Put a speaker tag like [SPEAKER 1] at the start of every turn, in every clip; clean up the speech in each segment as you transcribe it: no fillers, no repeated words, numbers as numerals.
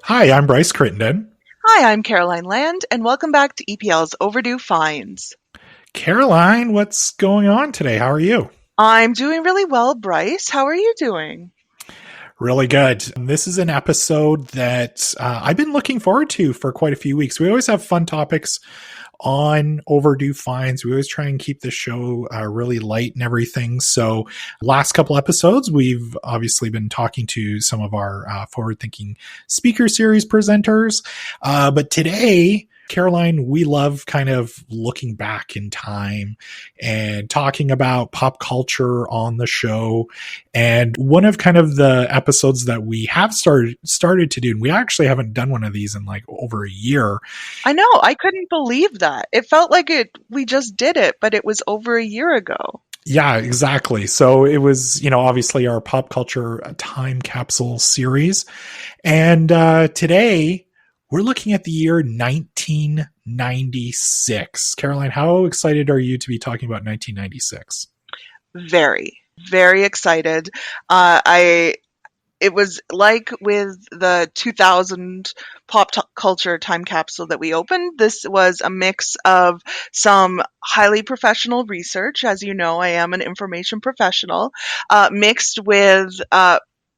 [SPEAKER 1] Hi, I'm Bryce Crittenden.
[SPEAKER 2] Hi, I'm Caroline Land, and welcome back to EPL's Overdue Finds.
[SPEAKER 1] Caroline, what's going on today? How are you?
[SPEAKER 2] I'm doing really well, Bryce. How are you doing?
[SPEAKER 1] Really good. This is an episode that I've been looking forward to for quite a few weeks. We always have fun topics on Overdue Finds. We always try and keep the show really light and everything. So last couple episodes, we've obviously been talking to some of our forward-thinking speaker series presenters. But today, Caroline, we love kind of looking back in time and talking about pop culture on the show. And one of kind of the episodes that we have started to do, and we actually haven't done one of these in like over a year.
[SPEAKER 2] I know, I couldn't believe that. It felt like we just did it, but it was over a year ago.
[SPEAKER 1] Yeah, exactly. So it was, obviously our pop culture time capsule series. And today we're looking at the year 1996. Caroline, how excited are you to be talking about 1996?
[SPEAKER 2] Very, very excited. It was like with the 2000 culture time capsule that we opened. This was a mix of some highly professional research. As you know, I am an information professional, mixed with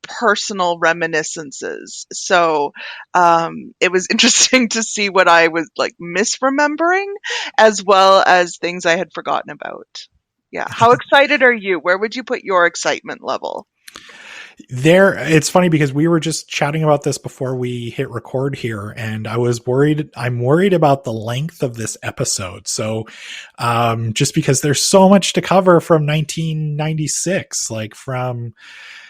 [SPEAKER 2] personal reminiscences. So it was interesting to see what I was like misremembering, as well as things I had forgotten about. Yeah. How excited are you? Where would you put your excitement level?
[SPEAKER 1] It's funny because we were just chatting about this before we hit record here, and I'm worried about the length of this episode. So, just because there's so much to cover from 1996, like from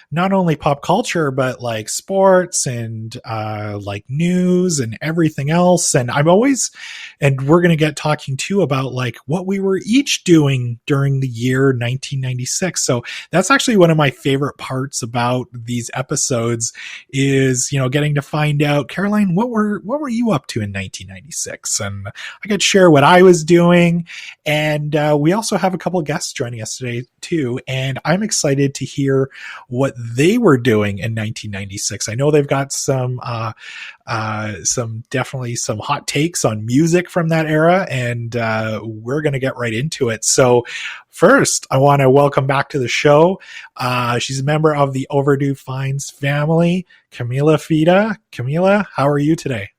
[SPEAKER 1] not only pop culture, but like sports and like news and everything else. And we're going to get talking too about like what we were each doing during the year 1996. So that's actually one of my favorite parts about these episodes is, getting to find out, Caroline, what were you up to in 1996? And I could share what I was doing. And we also have a couple of guests joining us today too. And I'm excited to hear what they were doing in 1996. I know they've got some definitely some hot takes on music from that era, and we're going to get right into it. So first, I want to welcome back to the show. She's a member of the Overdue Finds family, Camilla Fita. Camilla, how are you today?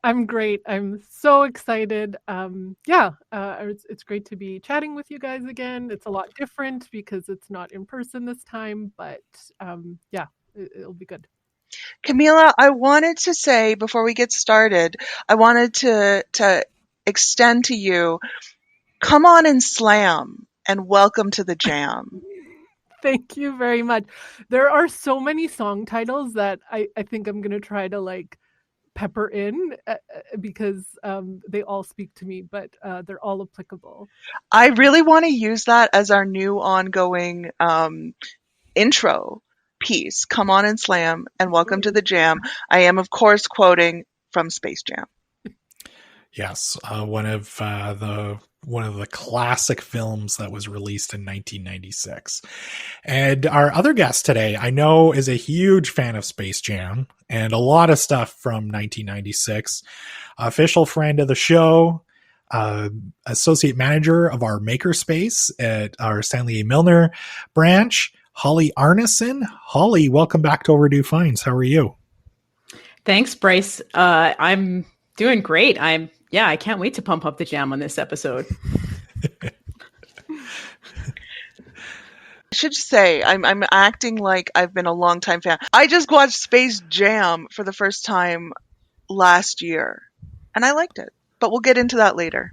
[SPEAKER 3] I'm great. I'm so excited. It's great to be chatting with you guys again. It's a lot different because it's not in person this time, but it'll be good.
[SPEAKER 2] Camilla, I wanted to say before we get started, I wanted to extend to you, come on and slam, and welcome to the jam.
[SPEAKER 3] Thank you very much. There are so many song titles that I think I'm going to try to like pepper in because they all speak to me, but they're all applicable.
[SPEAKER 2] I really want to use that as our new ongoing intro piece. Come on and slam and welcome to the jam. I am, of course, quoting from Space Jam.
[SPEAKER 1] Yes, one of the classic films that was released in 1996. And our other guest today, I know, is a huge fan of Space Jam and a lot of stuff from 1996. Official friend of the show, associate manager of our makerspace at our Stanley A. Milner branch, Holly Arnason. Holly, welcome back to Overdue Finds. How are you?
[SPEAKER 4] Thanks, Bryce. I'm doing great. I can't wait to pump up the jam on this episode.
[SPEAKER 2] I should say, I'm acting like I've been a longtime fan. I just watched Space Jam for the first time last year, and I liked it. But we'll get into that later.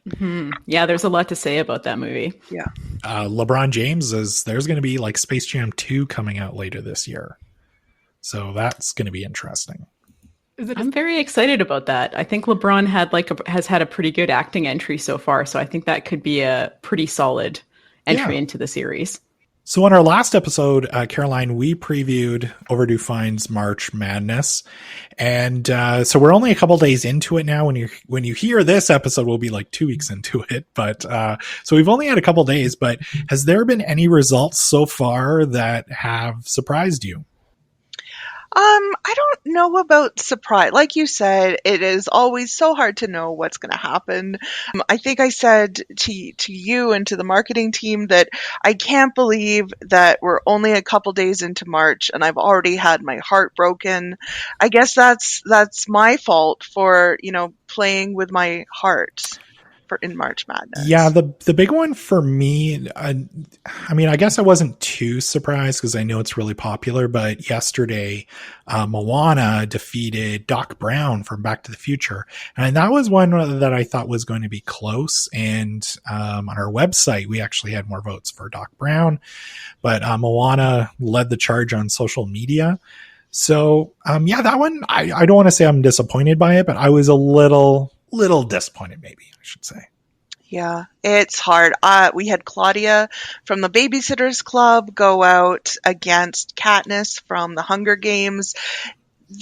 [SPEAKER 4] Mm-hmm. Yeah, there's a lot to say about that movie.
[SPEAKER 2] Yeah.
[SPEAKER 1] LeBron James there's going to be like Space Jam 2 coming out later this year. So that's going to be interesting.
[SPEAKER 4] I'm very excited about that. I think LeBron has had a pretty good acting entry so far, so I think that could be a pretty solid entry into the series.
[SPEAKER 1] So in our last episode, Caroline, we previewed Overdue Finds March Madness. And so we're only a couple days into it now. When you hear this episode, we'll be like 2 weeks into it. But so we've only had a couple days. But has there been any results so far that have surprised you?
[SPEAKER 2] I don't know about surprise. Like you said, it is always so hard to know what's going to happen. I think I said to you and to the marketing team that I can't believe that we're only a couple days into March and I've already had my heart broken. I guess that's my fault for, playing with my heart in March Madness.
[SPEAKER 1] Yeah, the big one for me, I mean, I guess I wasn't too surprised because I know it's really popular, but yesterday, Moana defeated Doc Brown from Back to the Future. And that was one that I thought was going to be close. And on our website, we actually had more votes for Doc Brown, but Moana led the charge on social media. So, yeah, that one, I don't want to say I'm disappointed by it, but I was a little disappointed, maybe I should say.
[SPEAKER 2] Yeah, it's hard. We had Claudia from the Babysitters Club go out against Katniss from the Hunger Games.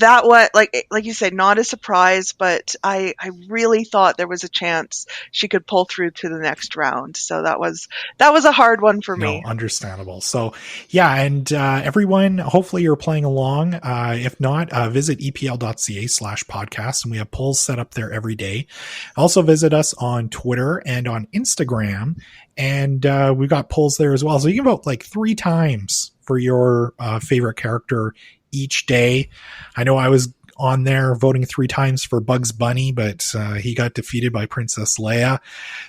[SPEAKER 2] That was, like you said, not a surprise, but I really thought there was a chance she could pull through to the next round. So that was a hard one for me.
[SPEAKER 1] No, understandable. So yeah, and everyone, hopefully you're playing along. If not, visit epl.ca/podcast, and we have polls set up there every day. Also visit us on Twitter and on Instagram, and we've got polls there as well. So you can vote like 3 times for your favorite character each day. I know I was on there voting 3 times for Bugs Bunny, but he got defeated by Princess Leia.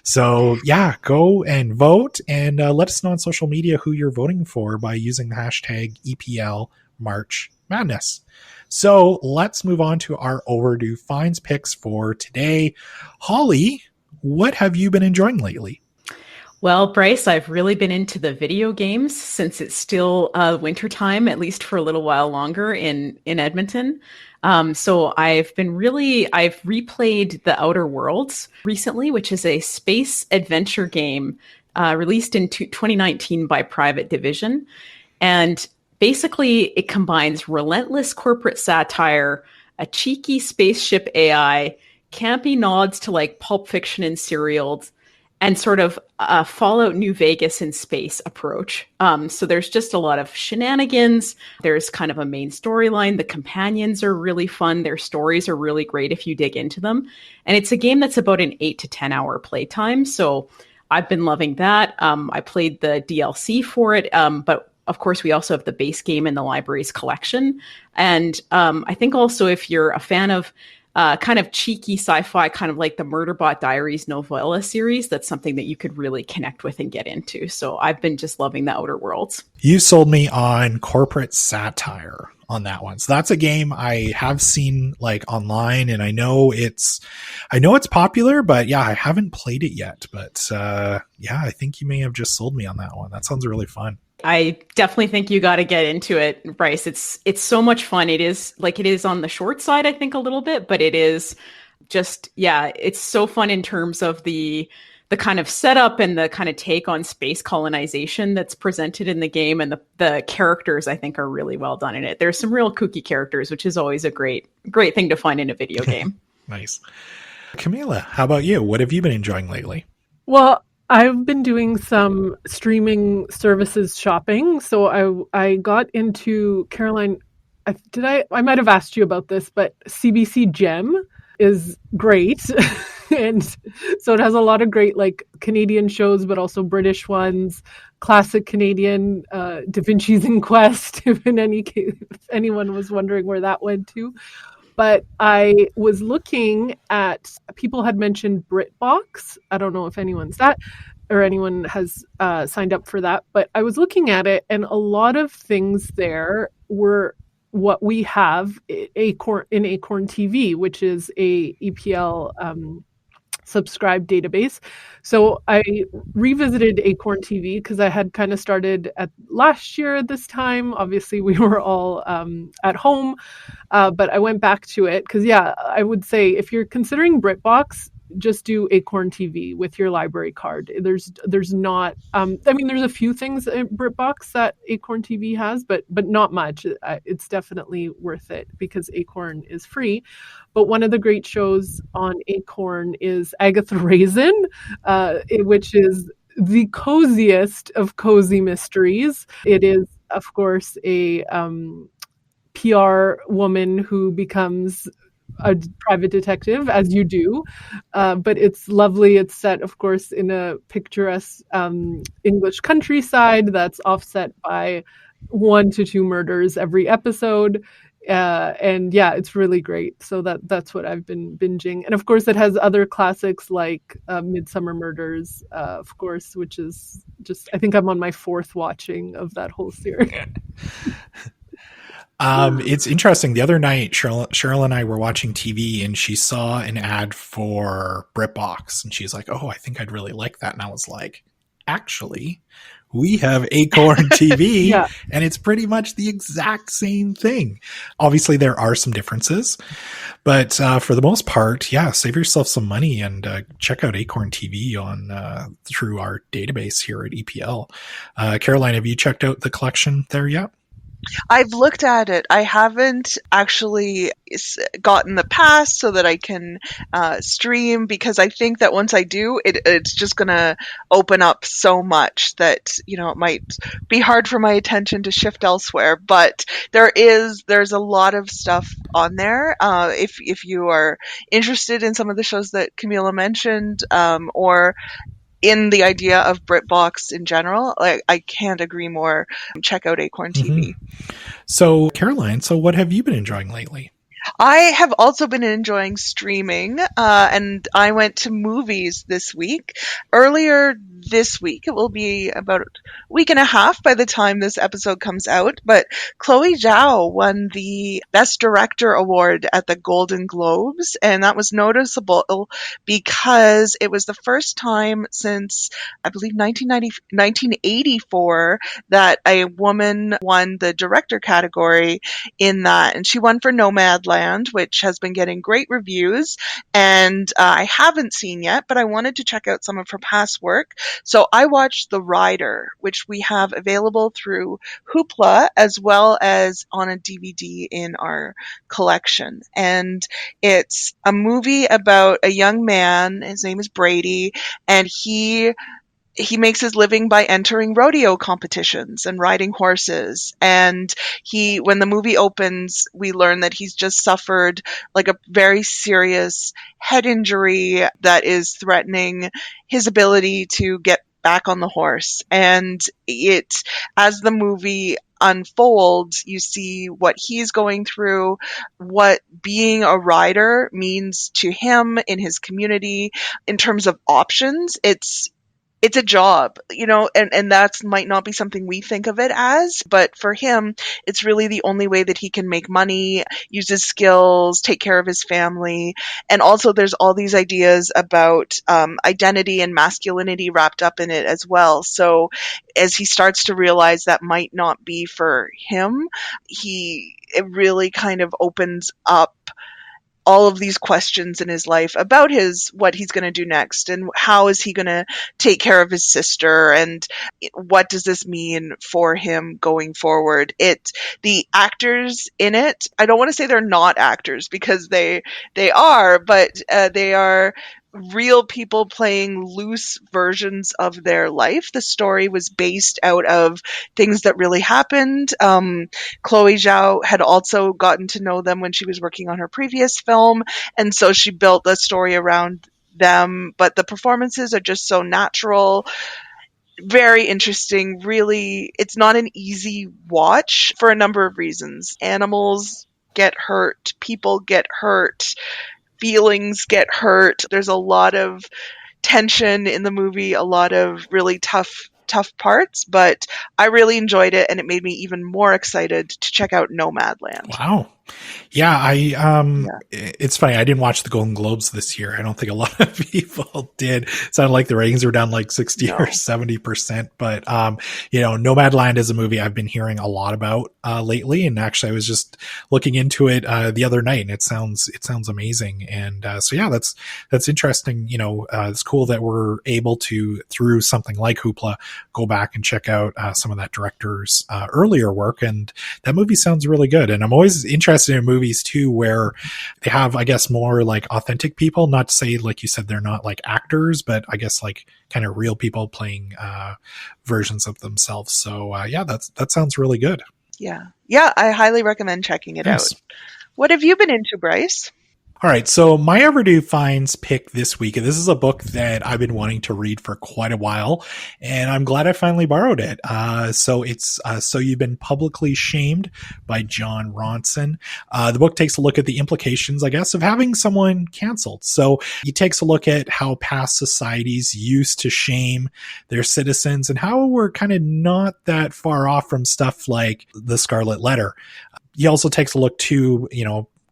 [SPEAKER 1] So yeah, go and vote, and let us know on social media who you're voting for by using the hashtag EPL March Madness. So let's move on to our Overdue Finds picks for today. Holly, what have you been enjoying lately?
[SPEAKER 4] Well, Bryce, I've really been into the video games since it's still wintertime, at least for a little while longer in Edmonton. So I've replayed The Outer Worlds recently, which is a space adventure game released in 2019 by Private Division. And basically it combines relentless corporate satire, a cheeky spaceship AI, campy nods to like Pulp Fiction and Serials, and sort of a Fallout New Vegas in space approach. So there's just a lot of shenanigans. There's kind of a main storyline. The companions are really fun. Their stories are really great if you dig into them. And it's a game that's about an 8 to 10 hour playtime. So I've been loving that. I played the DLC for it, but of course, we also have the base game in the library's collection. And I think also if you're a fan of kind of cheeky sci-fi, kind of like the Murderbot Diaries novella series, that's something that you could really connect with and get into. So I've been just loving The Outer Worlds.
[SPEAKER 1] You sold me on corporate satire on that one. So that's a game I have seen like online, and I know it's popular, but yeah, I haven't played it yet. But yeah, I think you may have just sold me on that one. That sounds really fun.
[SPEAKER 4] I definitely think you got to get into it, Bryce. It's so much fun. It is on the short side, I think, a little bit, but it is just, yeah, it's so fun in terms of the kind of setup and the kind of take on space colonization that's presented in the game. And the characters, I think, are really well done in it. There's some real kooky characters, which is always a great thing to find in a video game.
[SPEAKER 1] Nice. Camilla, how about you? What have you been enjoying lately?
[SPEAKER 3] Well, I've been doing some streaming services shopping. So I got into Caroline. I might have asked you about this, but CBC Gem is great. And so it has a lot of great like Canadian shows, but also British ones, classic Canadian, Da Vinci's Inquest, if anyone was wondering where that went to. But I was looking at, people had mentioned BritBox. I don't know if anyone has signed up for that, but I was looking at it, and a lot of things there were what we have in Acorn TV, which is a EPL subscribed database. So I revisited Acorn TV because I had kind of started at last year at this time. Obviously, we were all at home, but I went back to it because, yeah, I would say if you're considering BritBox, just do Acorn TV with your library card. There's not, there's a few things in BritBox that Acorn TV has, but not much. It's definitely worth it because Acorn is free. But one of the great shows on Acorn is Agatha Raisin, which is the coziest of cozy mysteries. It is, of course, a PR woman who becomes a private detective, as you do. But it's lovely. It's set, of course, in a picturesque English countryside that's offset by 1 to 2 murders every episode. And yeah, it's really great. So that's what I've been binging. And of course, it has other classics like Midsummer Murders, of course, which is just, I think I'm on my 4th watching of that whole series.
[SPEAKER 1] It's interesting. The other night, Cheryl and I were watching TV, and she saw an ad for BritBox, and she's like, "Oh, I think I'd really like that." And I was like, "Actually, we have Acorn TV,
[SPEAKER 3] Yeah.
[SPEAKER 1] and it's pretty much the exact same thing." Obviously, there are some differences, but for the most part, yeah, save yourself some money and check out Acorn TV on through our database here at EPL. Caroline, have you checked out the collection there yet?
[SPEAKER 2] I've looked at it. I haven't actually gotten the pass so that I can stream, because I think that once I do, it's just going to open up so much that, it might be hard for my attention to shift elsewhere. But there's a lot of stuff on there. If you are interested in some of the shows that Camilla mentioned, or in the idea of BritBox in general, I can't agree more. Check out Acorn TV.
[SPEAKER 1] So, Caroline, what have you been enjoying lately?
[SPEAKER 2] I have also been enjoying streaming, and I went to movies this week. Earlier this week, it will be about a week and a half by the time this episode comes out, but Chloe Zhao won the Best Director Award at the Golden Globes, and that was noticeable because it was the first time since, I believe, 1984 that a woman won the director category in that, and she won for Nomadland, which has been getting great reviews, and I haven't seen yet, but I wanted to check out some of her past work. So I watched The Rider, which we have available through Hoopla as well as on a DVD in our collection. And it's a movie about a young man. His name is Brady, and he makes his living by entering rodeo competitions and riding horses. And when the movie opens, we learn that he's just suffered like a very serious head injury that is threatening his ability to get back on the horse. And as the movie unfolds, you see what he's going through, what being a rider means to him in his community in terms of options. It's a job, and that might not be something we think of it as, but for him, it's really the only way that he can make money, use his skills, take care of his family. And also there's all these ideas about identity and masculinity wrapped up in it as well. So as he starts to realize that might not be for him, it really kind of opens up all of these questions in his life about what he's going to do next, and how is he going to take care of his sister, and what does this mean for him going forward. The actors in it, I don't want to say they're not actors, because they are, but they are real people playing loose versions of their life. The story was based out of things that really happened. Chloe Zhao had also gotten to know them when she was working on her previous film, and so she built the story around them. But the performances are just so natural, very interesting. Really, it's not an easy watch for a number of reasons. Animals get hurt, people get hurt, feelings get hurt. There's a lot of tension in the movie, a lot of really tough parts, but I really enjoyed it, and it made me even more excited to check out Nomadland.
[SPEAKER 1] Wow. Yeah, it's funny. I didn't watch the Golden Globes this year. I don't think a lot of people did. It sounded like the ratings were down like 60 or 70%. But, Nomadland is a movie I've been hearing a lot about lately. And actually, I was just looking into it the other night, and it sounds amazing. And so, yeah, that's interesting. It's cool that we're able to, through something like Hoopla, go back and check out some of that director's earlier work. And that movie sounds really good. And I'm always interested in movies too where they have, I guess, more like authentic people, not to say, like you said, they're not like actors, but I guess like kind of real people playing versions of themselves. So yeah, that sounds really good.
[SPEAKER 2] Yeah, I highly recommend checking it out. What have you been into, Bryce?
[SPEAKER 1] All right, so my Overdue Finds pick this week, and this is a book that I've been wanting to read for quite a while, and I'm glad I finally borrowed it. So it's So You've Been Publicly Shamed by John Ronson. The book takes a look at the implications, I guess, of having someone canceled. So he takes a look at how past societies used to shame their citizens and how we're kind of not that far off from stuff like the Scarlet Letter. He also takes a look to,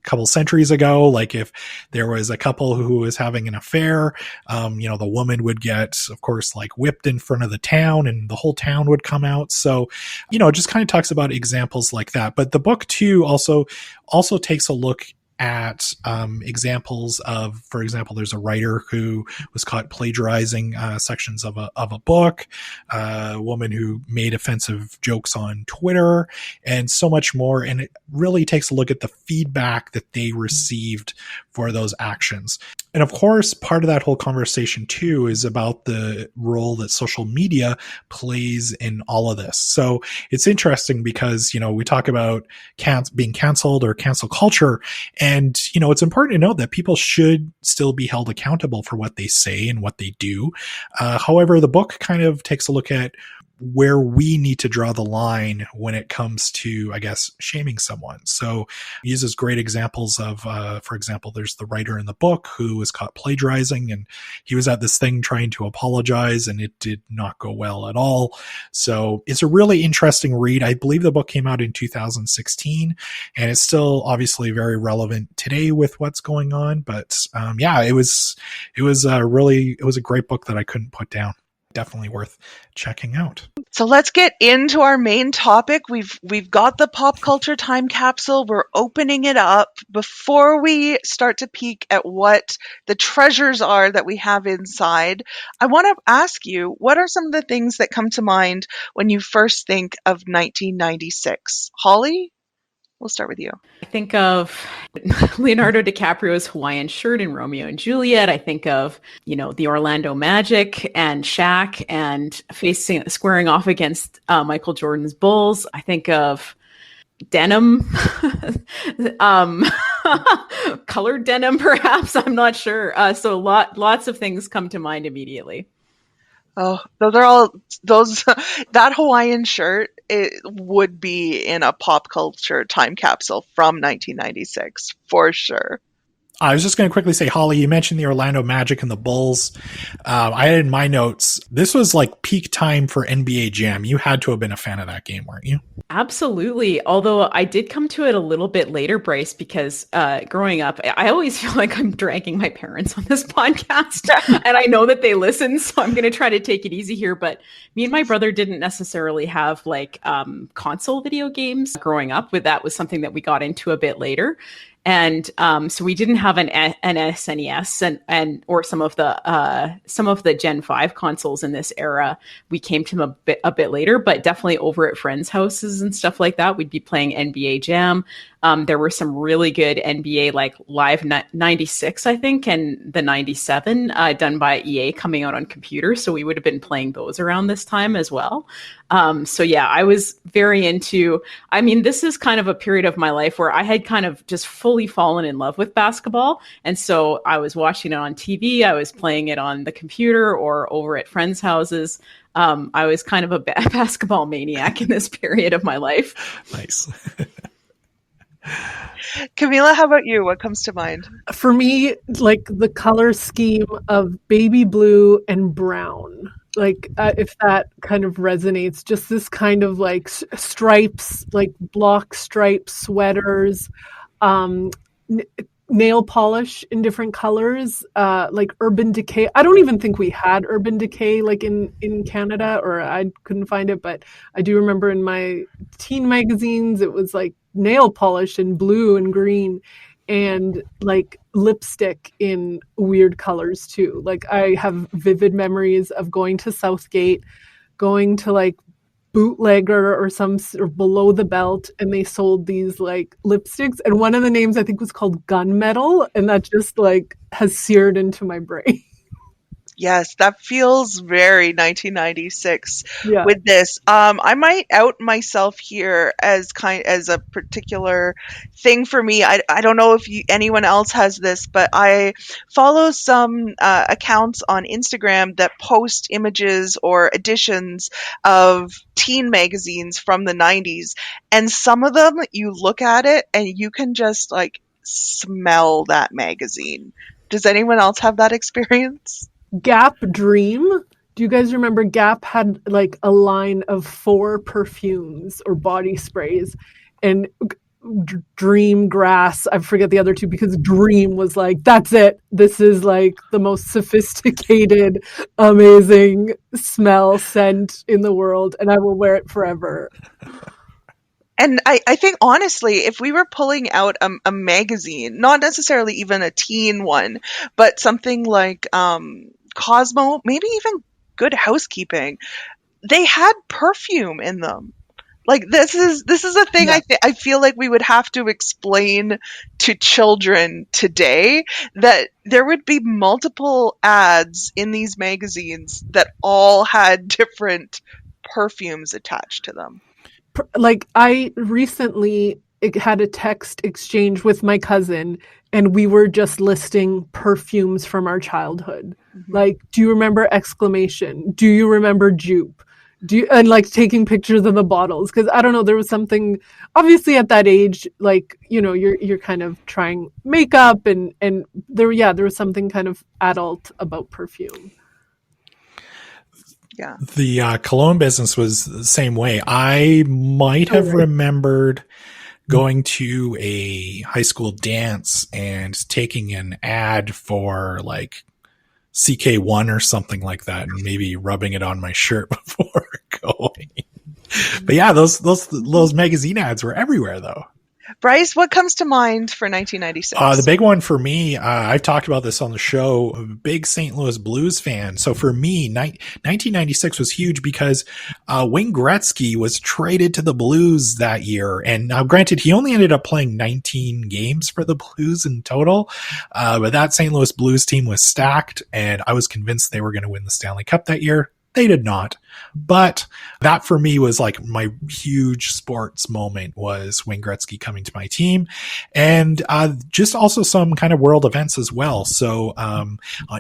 [SPEAKER 1] couple centuries ago, like if there was a couple who was having an affair, the woman would get, of course, like whipped in front of the town and the whole town would come out. So, it just kind of talks about examples like that. But the book too also takes a look at examples of, for example, there's a writer who was caught plagiarizing sections of a book, a woman who made offensive jokes on Twitter, and so much more. And it really takes a look at the feedback that they received for those actions. And of course, part of that whole conversation too is about the role that social media plays in all of this. So it's interesting because, we talk about being canceled or cancel culture. And, it's important to note that people should still be held accountable for what they say and what they do. However, the book kind of takes a look at where we need to draw the line when it comes to, I guess, shaming someone. So he uses great examples of, for example, there's the writer in the book who was caught plagiarizing, and he was at this thing trying to apologize, and it did not go well at all. So it's a really interesting read. I believe the book came out in 2016, and it's still obviously very relevant today with what's going on. But it was a great book that I couldn't put down. Definitely worth checking out.
[SPEAKER 2] So let's get into our main topic. We've got the pop culture time capsule. We're opening it up. Before we start to peek at what the treasures are that we have inside, I want to ask you, what are some of the things that come to mind when you first think of 1996? Holly? We'll start with you.
[SPEAKER 4] I think of Leonardo DiCaprio's Hawaiian shirt in Romeo and Juliet. I think of, the Orlando Magic and Shaq and squaring off against Michael Jordan's Bulls. I think of denim, colored denim, perhaps. I'm not sure. So lots of things come to mind immediately.
[SPEAKER 2] Oh, that Hawaiian shirt, it would be in a pop culture time capsule from 1996 for sure.
[SPEAKER 1] I was just going to quickly say, Holly, you mentioned the Orlando Magic and the Bulls. I had in my notes, this was like peak time for NBA Jam. You had to have been a fan of that game, weren't you?
[SPEAKER 4] Absolutely. Although I did come to it a little bit later, Bryce, because growing up, I always feel like I'm dragging my parents on this podcast. And I know that they listen, so I'm going to try to take it easy here. But me and my brother didn't necessarily have console video games growing up. That was something that we got into a bit later. And so we didn't have an SNES or some of the Gen 5 consoles in this era. We came to them a bit later, but definitely over at friends' houses and stuff like that. We'd be playing NBA Jam. There were some really good NBA like Live 96, I think, and the 97 done by EA coming out on computers. So we would have been playing those around this time as well. So yeah, I was very into, this is kind of a period of my life where I had kind of just fully fallen in love with basketball. And so I was watching it on TV. I was playing it on the computer or over at friends' houses. I was kind of a basketball maniac in this period of my life.
[SPEAKER 1] Nice.
[SPEAKER 2] Camilla, how about you? What comes to mind?
[SPEAKER 3] For me, like the color scheme of baby blue and brown. If that kind of resonates, just this kind of like stripes, like block stripe sweaters, nail polish in different colors, like Urban Decay. I don't even think we had Urban Decay like in Canada, or I couldn't find it, but I do remember in my teen magazines, it was like nail polish in blue and green, and like lipstick in weird colors too. Like I have vivid memories of going to Southgate, going to like Bootlegger or Below the Belt, and they sold these like lipsticks, and one of the names I think was called Gunmetal, and that just like has seared into my brain.
[SPEAKER 2] Yes, that feels very 1996
[SPEAKER 3] Yeah.
[SPEAKER 2] with this. I might out myself here as a particular thing for me. I don't know if anyone else has this, but I follow some accounts on Instagram that post images or editions of teen magazines from the 90s, and some of them you look at it and you can just like smell that magazine. Does anyone else have that experience?
[SPEAKER 3] Gap Dream. Do you guys remember Gap had like a line of 4 perfumes or body sprays, and Dream Grass, I forget the other 2, because Dream was like, that's it. This is like the most sophisticated, amazing smell scent in the world, and I will wear it forever.
[SPEAKER 2] And I think honestly, if we were pulling out a magazine, not necessarily even a teen one, but something like Cosmo, maybe even Good Housekeeping, they had perfume in them. Like this is a thing
[SPEAKER 3] Yeah.
[SPEAKER 2] I feel like we would have to explain to children today, that there would be multiple ads in these magazines that all had different perfumes attached to them.
[SPEAKER 3] Like I recently had a text exchange with my cousin, and we were just listing perfumes from our childhood. Like, do you remember exclamation? Do you remember Jupe? And like taking pictures of the bottles, because I don't know, there was something obviously at that age, like, you know, you're kind of trying makeup, and there was something kind of adult about perfume.
[SPEAKER 2] Yeah.
[SPEAKER 1] The cologne business was the same way. I might have remembered going to a high school dance and taking an ad for like CK1 or something like that, and maybe rubbing it on my shirt before going. But yeah, those magazine ads were everywhere though.
[SPEAKER 2] Bryce, what comes to mind for 1996?
[SPEAKER 1] The big one for me, I've talked about this on the show, I'm a big St. Louis Blues fan. So for me, 1996 was huge because Wayne Gretzky was traded to the Blues that year. And now granted, he only ended up playing 19 games for the Blues in total. But that St. Louis Blues team was stacked, and I was convinced they were going to win the Stanley Cup that year. They did not. But that for me was like my huge sports moment, was Wayne Gretzky coming to my team, and just also some kind of world events as well. So,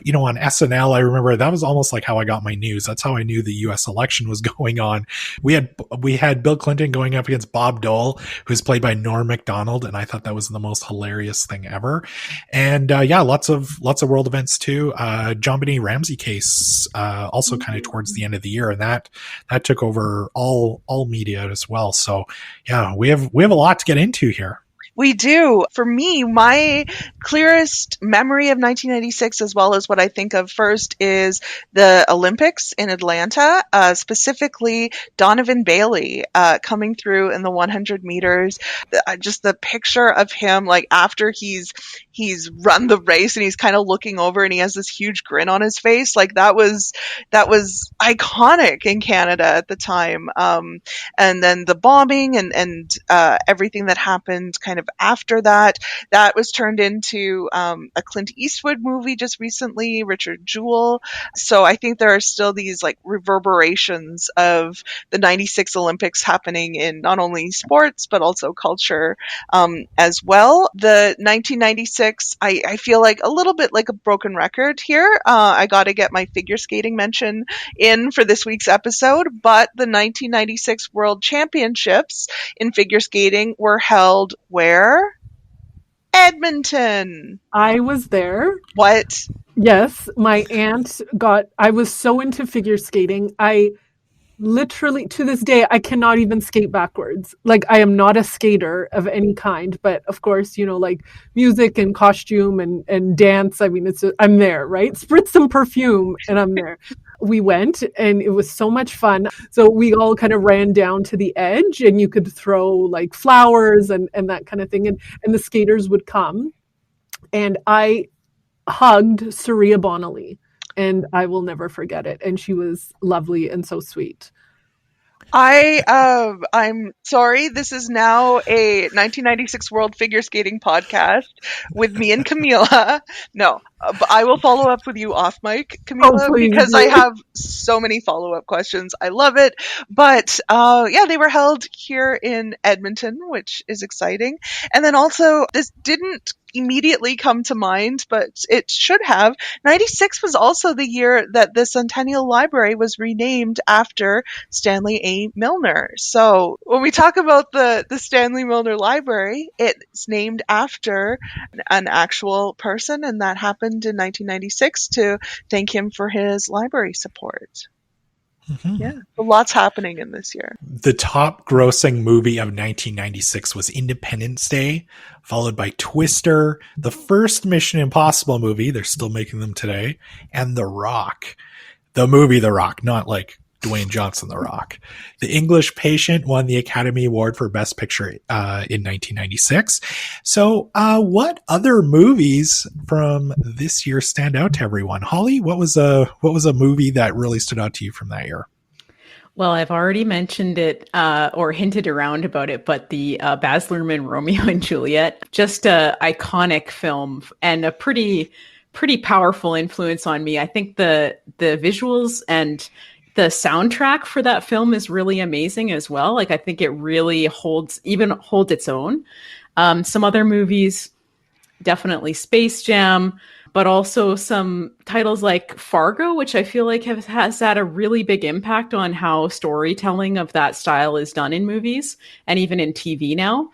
[SPEAKER 1] you know, on SNL, I remember that was almost like how I got my news. That's how I knew the U.S. election was going on. We had Bill Clinton going up against Bob Dole, who's played by Norm Macdonald, and I thought that was the most hilarious thing ever. And yeah, lots of world events too. John Benet Ramsey case, also kind of towards the end of the year, and that took over all media as well. So yeah, we have a lot to get into here.
[SPEAKER 2] We do. For me, my clearest memory of 1996, as well as what I think of first, is the Olympics in Atlanta, specifically Donovan Bailey coming through in the 100 meters. Just the picture of him, like after he's run the race and he's kind of looking over and he has this huge grin on his face. Like that was iconic in Canada at the time. And then the bombing and everything that happened kind of after that was turned into a Clint Eastwood movie just recently, Richard Jewell. So I think there are still these like reverberations of the 96 Olympics happening in not only sports, but also culture as well. The 1996, I feel like a little bit like a broken record here. I got to get my figure skating mention in for this week's episode, but the 1996 World Championships in figure skating were held where? Edmonton.
[SPEAKER 3] I was there.
[SPEAKER 2] What?
[SPEAKER 3] Yes, my aunt I was so into figure skating. I literally, to this day, I cannot even skate backwards. Like, I am not a skater of any kind, but of course, you know, like music and costume and dance. I mean, I'm there, right? Spritz some perfume and I'm there. We went and it was so much fun. So we all kind of ran down to the edge and you could throw like flowers and that kind of thing. And the skaters would come, and I hugged Saria Bonnelly, and I will never forget it. And she was lovely and so sweet.
[SPEAKER 2] I'm sorry. This is now a 1996 World Figure Skating podcast with me and Camilla. No, but I will follow up with you off mic, Camilla,
[SPEAKER 3] please
[SPEAKER 2] because
[SPEAKER 3] do.
[SPEAKER 2] I have so many follow up questions. I love it. But yeah, they were held here in Edmonton, which is exciting. And then also, this didn't immediately come to mind, but it should have. 96 was also the year that the Centennial Library was renamed after Stanley A. Milner. So when we talk about the Stanley Milner Library, it's named after an actual person, and that happened in 1996 to thank him for his library support. Yeah, so lots happening in this year.
[SPEAKER 1] The top grossing movie of 1996 was Independence Day, followed by Twister, the first Mission Impossible movie, they're still making them today, and The Rock. The movie The Rock, not like Dwayne Johnson, The Rock. The English Patient won the Academy Award for Best Picture in 1996. So what other movies from this year stand out to everyone? Holly, what was a movie that really stood out to you from that year?
[SPEAKER 4] Well, I've already mentioned it or hinted around about it, but the Baz Luhrmann Romeo and Juliet, just a iconic film and a pretty powerful influence on me. I think the visuals and the soundtrack for that film is really amazing as well. Like, I think it really holds its own. Some other movies, definitely Space Jam, but also some titles like Fargo, which I feel like has had a really big impact on how storytelling of that style is done in movies and even in TV now.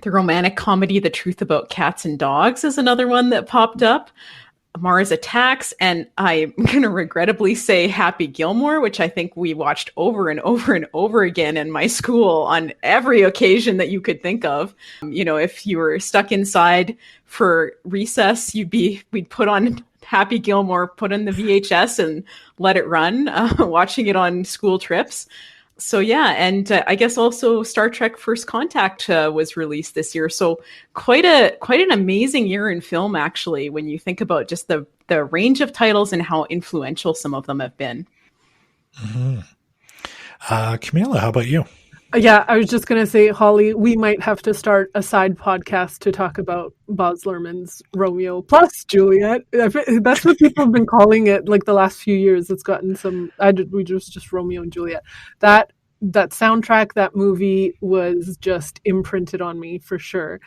[SPEAKER 4] The romantic comedy, The Truth About Cats and Dogs, is another one that popped up. Mars Attacks, and I'm going to regrettably say Happy Gilmore, which I think we watched over and over and over again in my school on every occasion that you could think of. You know, if you were stuck inside for recess, we'd put on Happy Gilmore, put in the VHS and let it run, watching it on school trips. So yeah, and I guess also Star Trek First Contact was released this year. So quite an amazing year in film, actually, when you think about just the range of titles and how influential some of them have been.
[SPEAKER 1] Mm-hmm. Camilla, how about you?
[SPEAKER 3] Yeah, I was just going to say, Holly, we might have to start a side podcast to talk about Baz Luhrmann's Romeo plus Juliet. That's what people have been calling it, like the last few years. It's gotten some. We just Romeo and Juliet. That soundtrack, that movie was just imprinted on me for sure.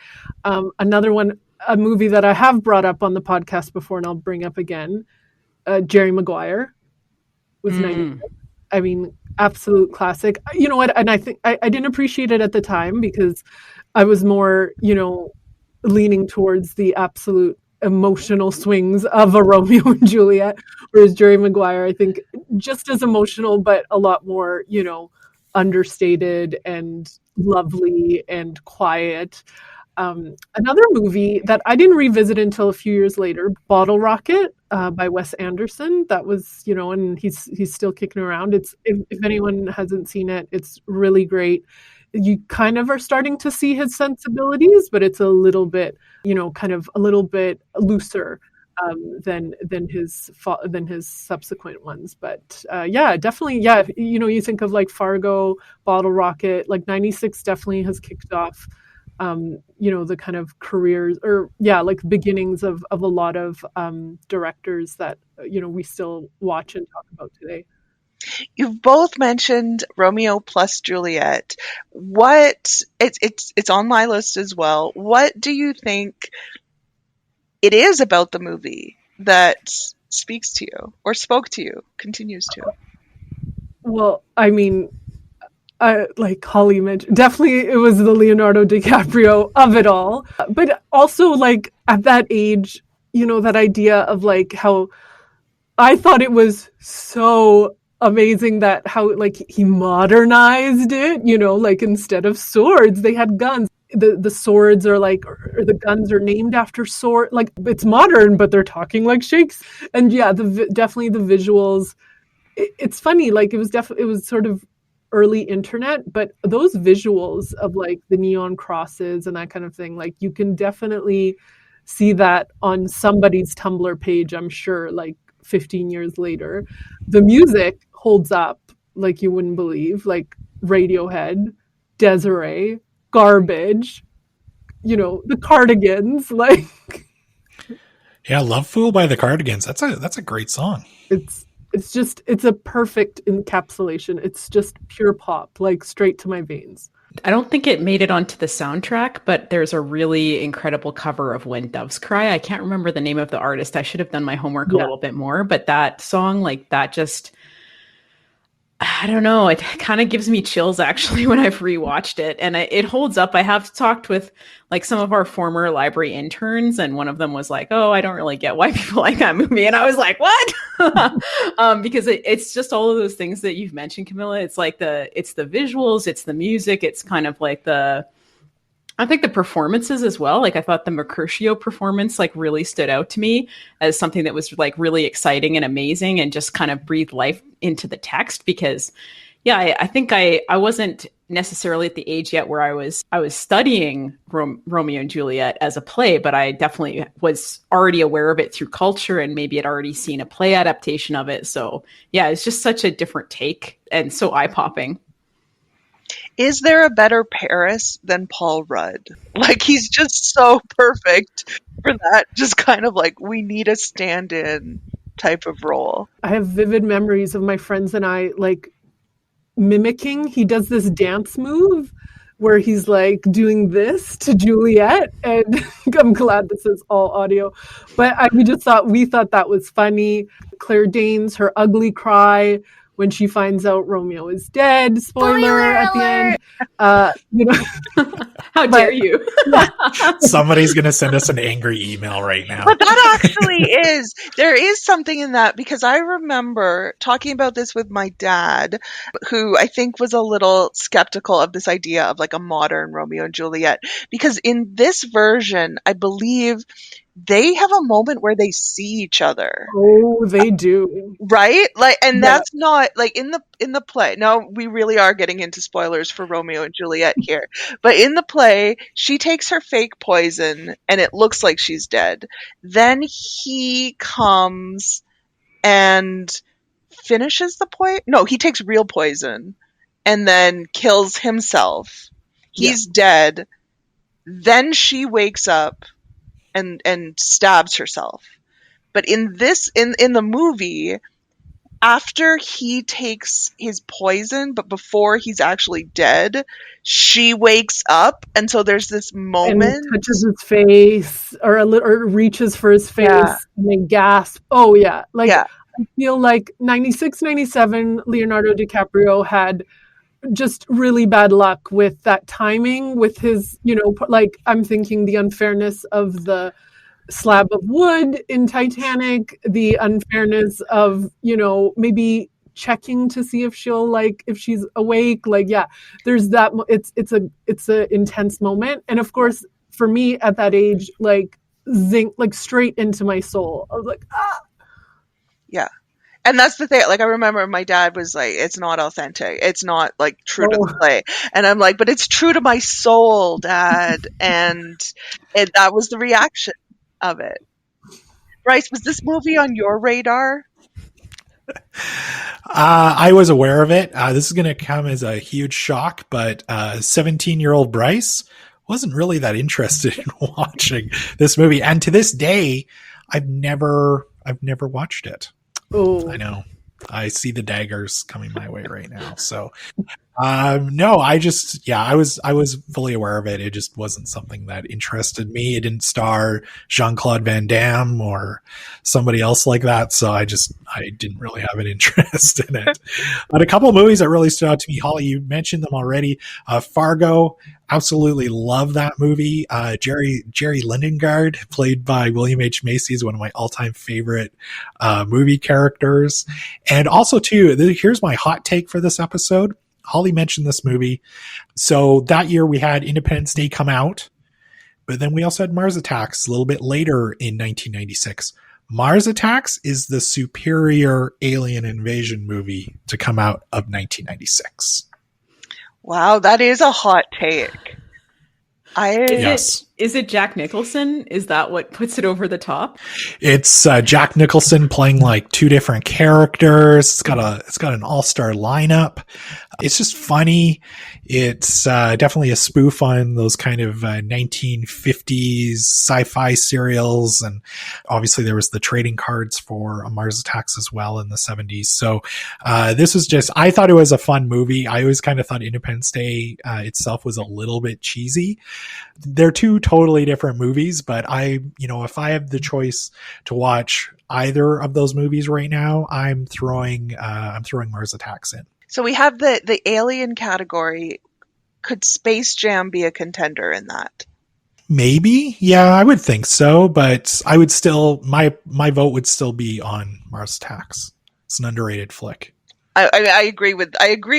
[SPEAKER 3] Another one, a movie that I have brought up on the podcast before, and I'll bring up again. Jerry Maguire was 96. I mean, absolute classic. You know what? And I think I didn't appreciate it at the time because I was more, leaning towards the absolute emotional swings of a Romeo and Juliet, whereas Jerry Maguire, I think, just as emotional, but a lot more, understated and lovely and quiet. Another movie that I didn't revisit until a few years later, Bottle Rocket by Wes Anderson. That was, and he's still kicking around. It's if anyone hasn't seen it, it's really great. You kind of are starting to see his sensibilities, but it's a little bit, kind of a little bit looser than his subsequent ones. But yeah, definitely, yeah. You think of like Fargo, Bottle Rocket, like 96 definitely has kicked off. The kind of careers like beginnings of a lot of directors that, we still watch and talk about today.
[SPEAKER 2] You've both mentioned Romeo plus Juliet. It's on my list as well. What do you think it is about the movie that speaks to you or spoke to you, continues to?
[SPEAKER 3] Well, I mean, like Holly mentioned, definitely it was the Leonardo DiCaprio of it all. But also, like, at that age, that idea of like how I thought it was so amazing that how like he modernized it, like instead of swords, they had guns. The swords are like, or the guns are named after sword. Like, it's modern, but they're talking like shakes. And yeah, definitely the visuals. It's funny, like it was sort of early internet, but those visuals of like the neon crosses and that kind of thing, like you can definitely see that on somebody's Tumblr page, I'm sure, like 15 years later. The music holds up like you wouldn't believe. Like Radiohead, Desiree, Garbage, the Cardigans. Like,
[SPEAKER 1] yeah, Love Fool by the Cardigans. That's a great song.
[SPEAKER 3] It's a perfect encapsulation. It's just pure pop, like straight to my veins.
[SPEAKER 4] I don't think it made it onto the soundtrack, but there's a really incredible cover of When Doves Cry. I can't remember the name of the artist. I should have done my homework a little bit more, but that song, like that just, I don't know, it kind of gives me chills actually when I've rewatched it, and it holds up. I have talked with like some of our former library interns, and one of them was like, "Oh, I don't really get why people like that movie," and I was like, "What?" Because it's just all of those things that you've mentioned, Camilla. It's like it's the visuals, it's the music, it's kind of like I think the performances as well. Like I thought the Mercutio performance like really stood out to me as something that was like really exciting and amazing and just kind of breathed life into the text because I think I wasn't necessarily at the age yet where I was studying Romeo and Juliet as a play, but I definitely was already aware of it through culture and maybe had already seen a play adaptation of it. So yeah, it's just such a different take and so eye-popping.
[SPEAKER 2] Is there a better Paris than Paul Rudd? Like, he's just so perfect for that. Just kind of like, we need a stand-in type of role.
[SPEAKER 3] I have vivid memories of my friends and I like mimicking. He does this dance move where he's like doing this to Juliet, and I'm glad this is all audio, but we thought that was funny. Claire Danes, her ugly cry when she finds out Romeo is dead, spoiler at the end.
[SPEAKER 4] How dare you?
[SPEAKER 1] Somebody's going to send us an angry email right now.
[SPEAKER 2] But that actually there is something in that, because I remember talking about this with my dad, who I think was a little skeptical of this idea of like a modern Romeo and Juliet, because in this version, I believe they have a moment where they see each other.
[SPEAKER 3] Oh, they do.
[SPEAKER 2] Right? Like, and that's not like in the play. No, we really are getting into spoilers for Romeo and Juliet here. But in the play, she takes her fake poison and it looks like she's dead. Then he comes and finishes the poison. No, he takes real poison and then kills himself. He's dead. Then she wakes up and stabs herself. But in the movie, after he takes his poison, but before he's actually dead, she wakes up, and so there's this moment,
[SPEAKER 3] and touches his face or reaches for his face, and they gasp. Oh yeah, I feel like 96, 97, Leonardo DiCaprio had just really bad luck with that timing, with his, like, I'm thinking the unfairness of the slab of wood in Titanic, the unfairness of, maybe checking to see if if she's awake. Like, yeah, there's that. It's a intense moment. And of course, for me at that age, like zinc, like straight into my soul. I was like, ah.
[SPEAKER 2] Yeah. And that's the thing. Like, I remember my dad was like, it's not authentic. It's not like true to the play. And I'm like, but it's true to my soul, Dad. And that was the reaction of it. Bryce, was this movie on your radar?
[SPEAKER 1] I was aware of it. This is going to come as a huge shock, but 17-year-old Bryce wasn't really that interested in watching this movie. And to this day, I've never watched it.
[SPEAKER 3] Oh,
[SPEAKER 1] I know. I see the daggers coming my way right now. So, no, I was fully aware of it. It just wasn't something that interested me. It didn't star Jean-Claude Van Damme or somebody else like that. So I didn't really have an interest in it. But a couple of movies that really stood out to me, Holly, you mentioned them already. Fargo, absolutely love that movie. Jerry Lindengard, played by William H. Macy, is one of my all-time favorite movie characters. And also, too, here's my hot take for this episode. Holly mentioned this movie. So that year we had Independence Day come out, but then we also had Mars Attacks a little bit later in 1996. Mars Attacks is the superior alien invasion movie to come out of 1996.
[SPEAKER 2] Wow, that is a hot take.
[SPEAKER 4] Is it Jack Nicholson? Is that what puts it over the top?
[SPEAKER 1] It's Jack Nicholson playing like two different characters. It's got an all-star lineup. It's just funny. It's definitely a spoof on those kind of 1950s sci-fi serials. And obviously there was the trading cards for Mars Attacks as well in the 70s. So this was just, I thought it was a fun movie. I always kind of thought Independence Day itself was a little bit cheesy. They're two totally different movies, but if I have the choice to watch either of those movies right now, I'm throwing Mars Attacks in.
[SPEAKER 2] So we have the alien category. Could Space Jam be a contender in that?
[SPEAKER 1] Maybe. Yeah, I would think so, but I would still, my vote would still be on Mars Attacks. It's an underrated flick.
[SPEAKER 2] I agree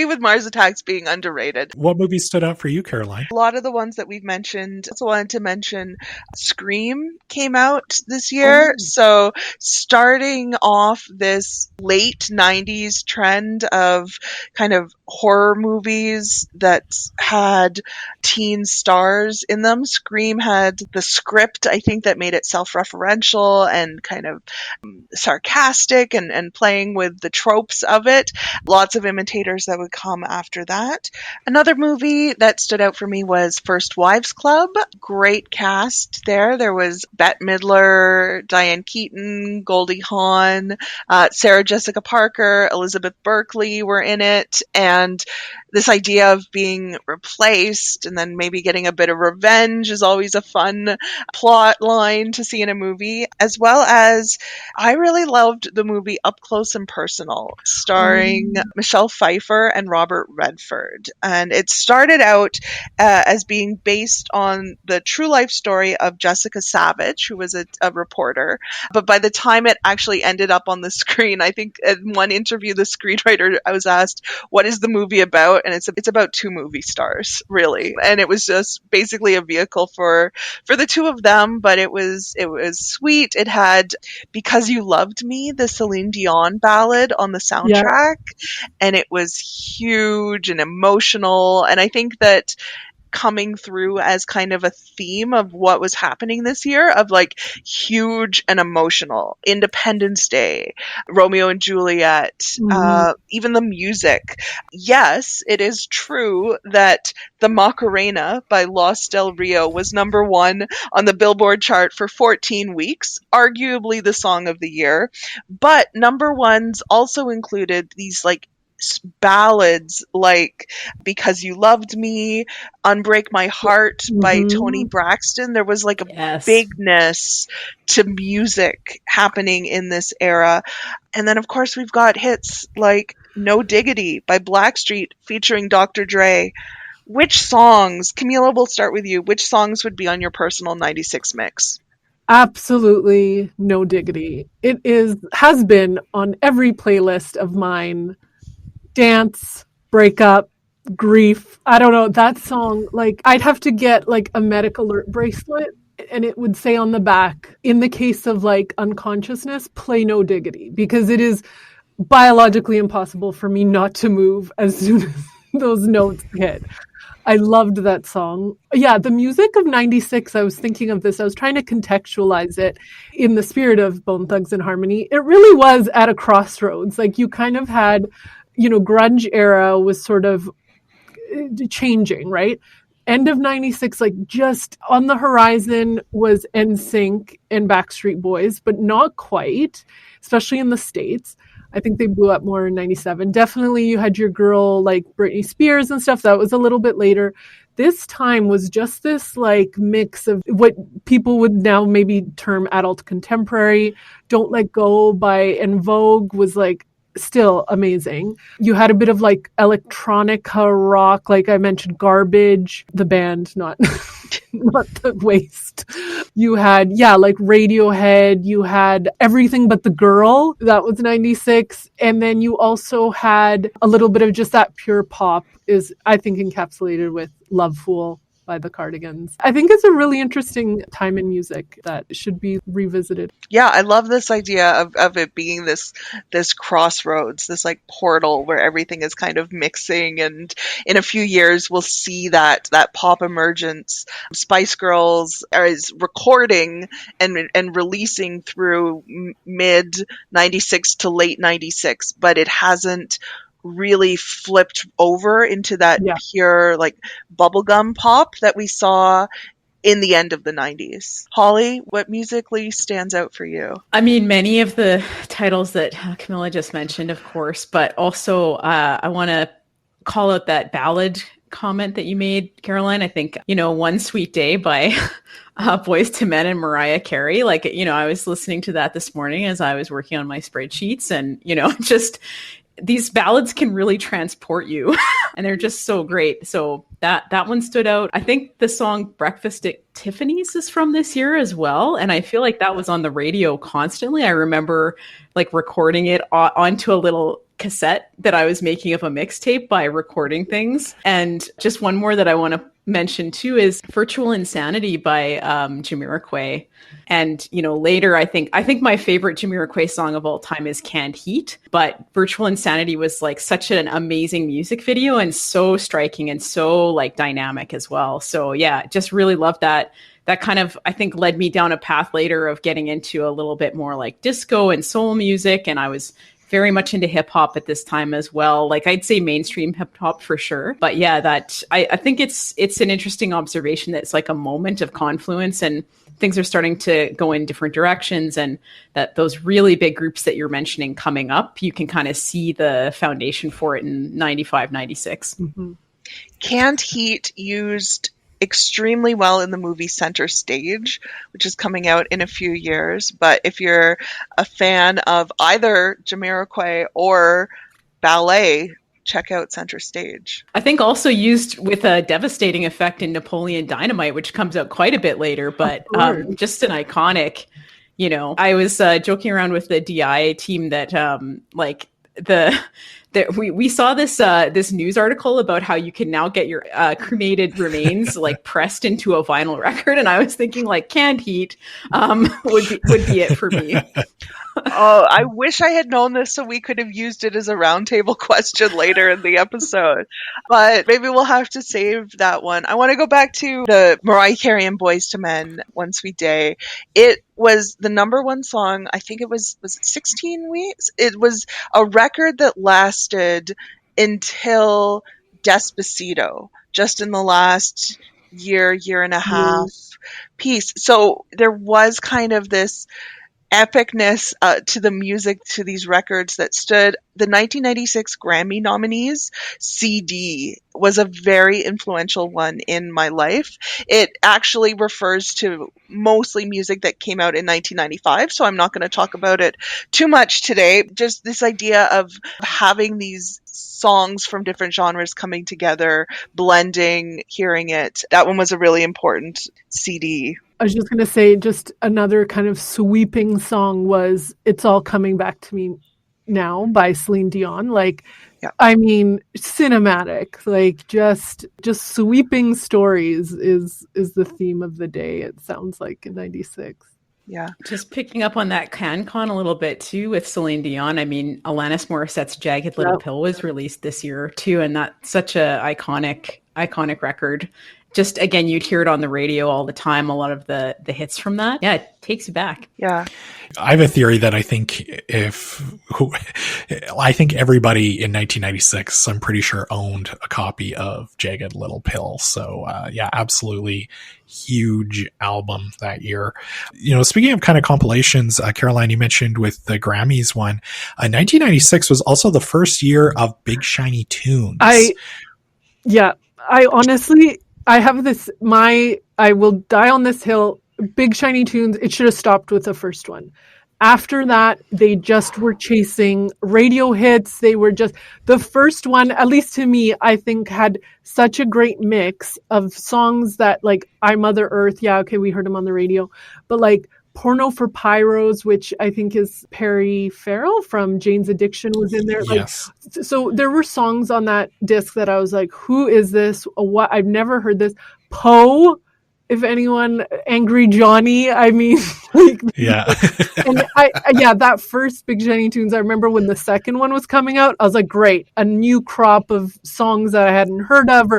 [SPEAKER 2] with Mars Attacks being underrated.
[SPEAKER 1] What movie stood out for you, Caroline?
[SPEAKER 2] A lot of the ones that we've mentioned. Also wanted to mention Scream came out this year. So starting off this late 90s trend of kind of horror movies that had teen stars in them. Scream had the script, I think, that made it self-referential and kind of sarcastic and playing with the tropes of it. Lots of imitators that would come after that. Another movie that stood out for me was First Wives Club. Great cast there. There was Bette Midler, Diane Keaton, Goldie Hawn, Sarah Jessica Parker, Elizabeth Berkley were in it. And this idea of being replaced and then maybe getting a bit of revenge is always a fun plot line to see in a movie, as well as I really loved the movie Up Close and Personal, starring Michelle Pfeiffer and Robert Redford. And it started out as being based on the true life story of Jessica Savage, who was a reporter. But by the time it actually ended up on the screen, I think in one interview, the screenwriter, I was asked, what is the movie about? And it's about two movie stars, really. And it was just basically a vehicle for the two of them, but it was sweet. It had Because You Loved Me, the Celine Dion ballad on the soundtrack. Yeah. And it was huge and emotional. And I think that coming through as kind of a theme of what was happening this year, of like huge and emotional. Independence Day, Romeo and Juliet, even the music. Yes, it is true that the Macarena by Los Del Rio was number one on the Billboard chart for 14 weeks, arguably the song of the year. But number ones also included these like ballads like Because You Loved Me, Unbreak My Heart by Toni Braxton. There was like a bigness to music happening in this era. And then of course we've got hits like No Diggity by Blackstreet featuring Dr. Dre. Which songs, Camilla, we'll start with you, which songs would be on your personal 96 mix?
[SPEAKER 3] Absolutely No Diggity. It has been on every playlist of mine. Dance, breakup, grief. I don't know, that song, like I'd have to get like a medic alert bracelet and it would say on the back, in the case of like unconsciousness, play No Diggity, because it is biologically impossible for me not to move as soon as those notes hit. I loved that song. Yeah, the music of 96, I was thinking of this. I was trying to contextualize it in the spirit of Bone Thugs and Harmony. It really was at a crossroads. Like you kind of had, grunge era was sort of changing, right? End of 96, like just on the horizon was NSYNC and Backstreet Boys, but not quite, especially in the States. I think they blew up more in 97. Definitely you had your girl like Britney Spears and stuff. That was a little bit later. This time was just this like mix of what people would now maybe term adult contemporary. Don't Let Go by En Vogue was like still amazing. You had a bit of like electronica rock, like I mentioned, Garbage, the band, not not the waste. You had, like Radiohead. You had Everything But the Girl. That was 96. And then you also had a little bit of just that pure pop is, I think, encapsulated with Love Fool by the Cardigans. I think it's a really interesting time in music that should be revisited.
[SPEAKER 2] Yeah, I love this idea of it being this crossroads, this like portal where everything is kind of mixing, and in a few years we'll see that pop emergence. Spice Girls is recording and releasing through mid 96 to late 96, but it hasn't really flipped over into that
[SPEAKER 3] Yeah.
[SPEAKER 2] pure like bubblegum pop that we saw in the end of the 90s. Holly, what musically stands out for you?
[SPEAKER 4] I mean, many of the titles that Camilla just mentioned, of course, but also I want to call out that ballad comment that you made, Caroline. I think, One Sweet Day by Boys to Men and Mariah Carey. Like, I was listening to that this morning as I was working on my spreadsheets, and, just these ballads can really transport you and they're just so great. So that one stood out. I think the song Breakfast at Tiffany's is from this year as well. And I feel like that was on the radio constantly. I remember like recording it onto a little cassette that I was making of a mixtape by recording things. And just one more that I want to mention too is Virtual Insanity by Jamiroquai. And later I think my favorite Jamiroquai song of all time is Canned Heat, but Virtual Insanity was like such an amazing music video and so striking and so like dynamic as well. So yeah, just really loved that. That kind of, I think, led me down a path later of getting into a little bit more like disco and soul music. And I was very much into hip hop at this time as well. Like I'd say mainstream hip hop for sure. But yeah, that I think it's an interesting observation that it's like a moment of confluence and things are starting to go in different directions, and that those really big groups that you're mentioning coming up, you can kind of see the foundation for it in 95, 96.
[SPEAKER 3] Mm-hmm.
[SPEAKER 2] Canned Heat used extremely well in the movie Center Stage, which is coming out in a few years. But if you're a fan of either Jamiroquai or ballet, check out Center Stage.
[SPEAKER 4] I think also used with a devastating effect in Napoleon Dynamite, which comes out quite a bit later, but just an iconic, I was joking around with the DI team that we saw this news article about how you can now get your cremated remains like pressed into a vinyl record, and I was thinking like Canned Heat would be it for me.
[SPEAKER 2] Oh, I wish I had known this so we could have used it as a roundtable question later in the episode. But maybe we'll have to save that one. I want to go back to the Mariah Carey and Boys to Men, One Sweet Day. It was the number one song, I think it was it 16 weeks? It was a record that lasted until Despacito, just in the last year and a half piece. So there was kind of this epicness to the music, to these records that stood. The 1996 Grammy nominees CD was a very influential one in my life. It actually refers to mostly music that came out in 1995, so I'm not going to talk about it too much today. Just this idea of having these songs from different genres coming together, blending, hearing it. That one was a really important CD.
[SPEAKER 3] I was just going to say, just another kind of sweeping song was It's All Coming Back to Me Now by Celine Dion. Like, yeah. I mean, cinematic, like just sweeping stories is the theme of the day, it sounds like, in 96.
[SPEAKER 2] Yeah.
[SPEAKER 4] Just picking up on that CanCon a little bit too with Celine Dion. I mean, Alanis Morissette's Jagged Little Pill was released this year too, and that's such a iconic record. Just, again, you'd hear it on the radio all the time, a lot of the hits from that. Yeah, it takes you back.
[SPEAKER 2] Yeah.
[SPEAKER 1] I have a theory that I think everybody in 1996, I'm pretty sure, owned a copy of Jagged Little Pill. So, yeah, absolutely huge album that year. Speaking of kind of compilations, Caroline, you mentioned with the Grammys one, 1996 was also the first year of Big Shiny Tunes.
[SPEAKER 3] I honestly... I have this, I will die on this hill, Big Shiny Tunes, it should have stopped with the first one. After that, they just were chasing radio hits. They were just, the first one, at least to me, I think had such a great mix of songs that like, I Mother Earth, yeah, okay, we heard them on the radio, but like Porno for Pyros, which I think is Perry Farrell from Jane's Addiction was in there.
[SPEAKER 1] Yes.
[SPEAKER 3] Like, so there were songs on that disc that I was like, who is this? What? I've never heard this. Poe, if anyone, Angry Johnny. I mean, like,
[SPEAKER 1] yeah.
[SPEAKER 3] And that first Big Shiny Tunes, I remember when the second one was coming out, I was like, great, a new crop of songs that I hadn't heard of.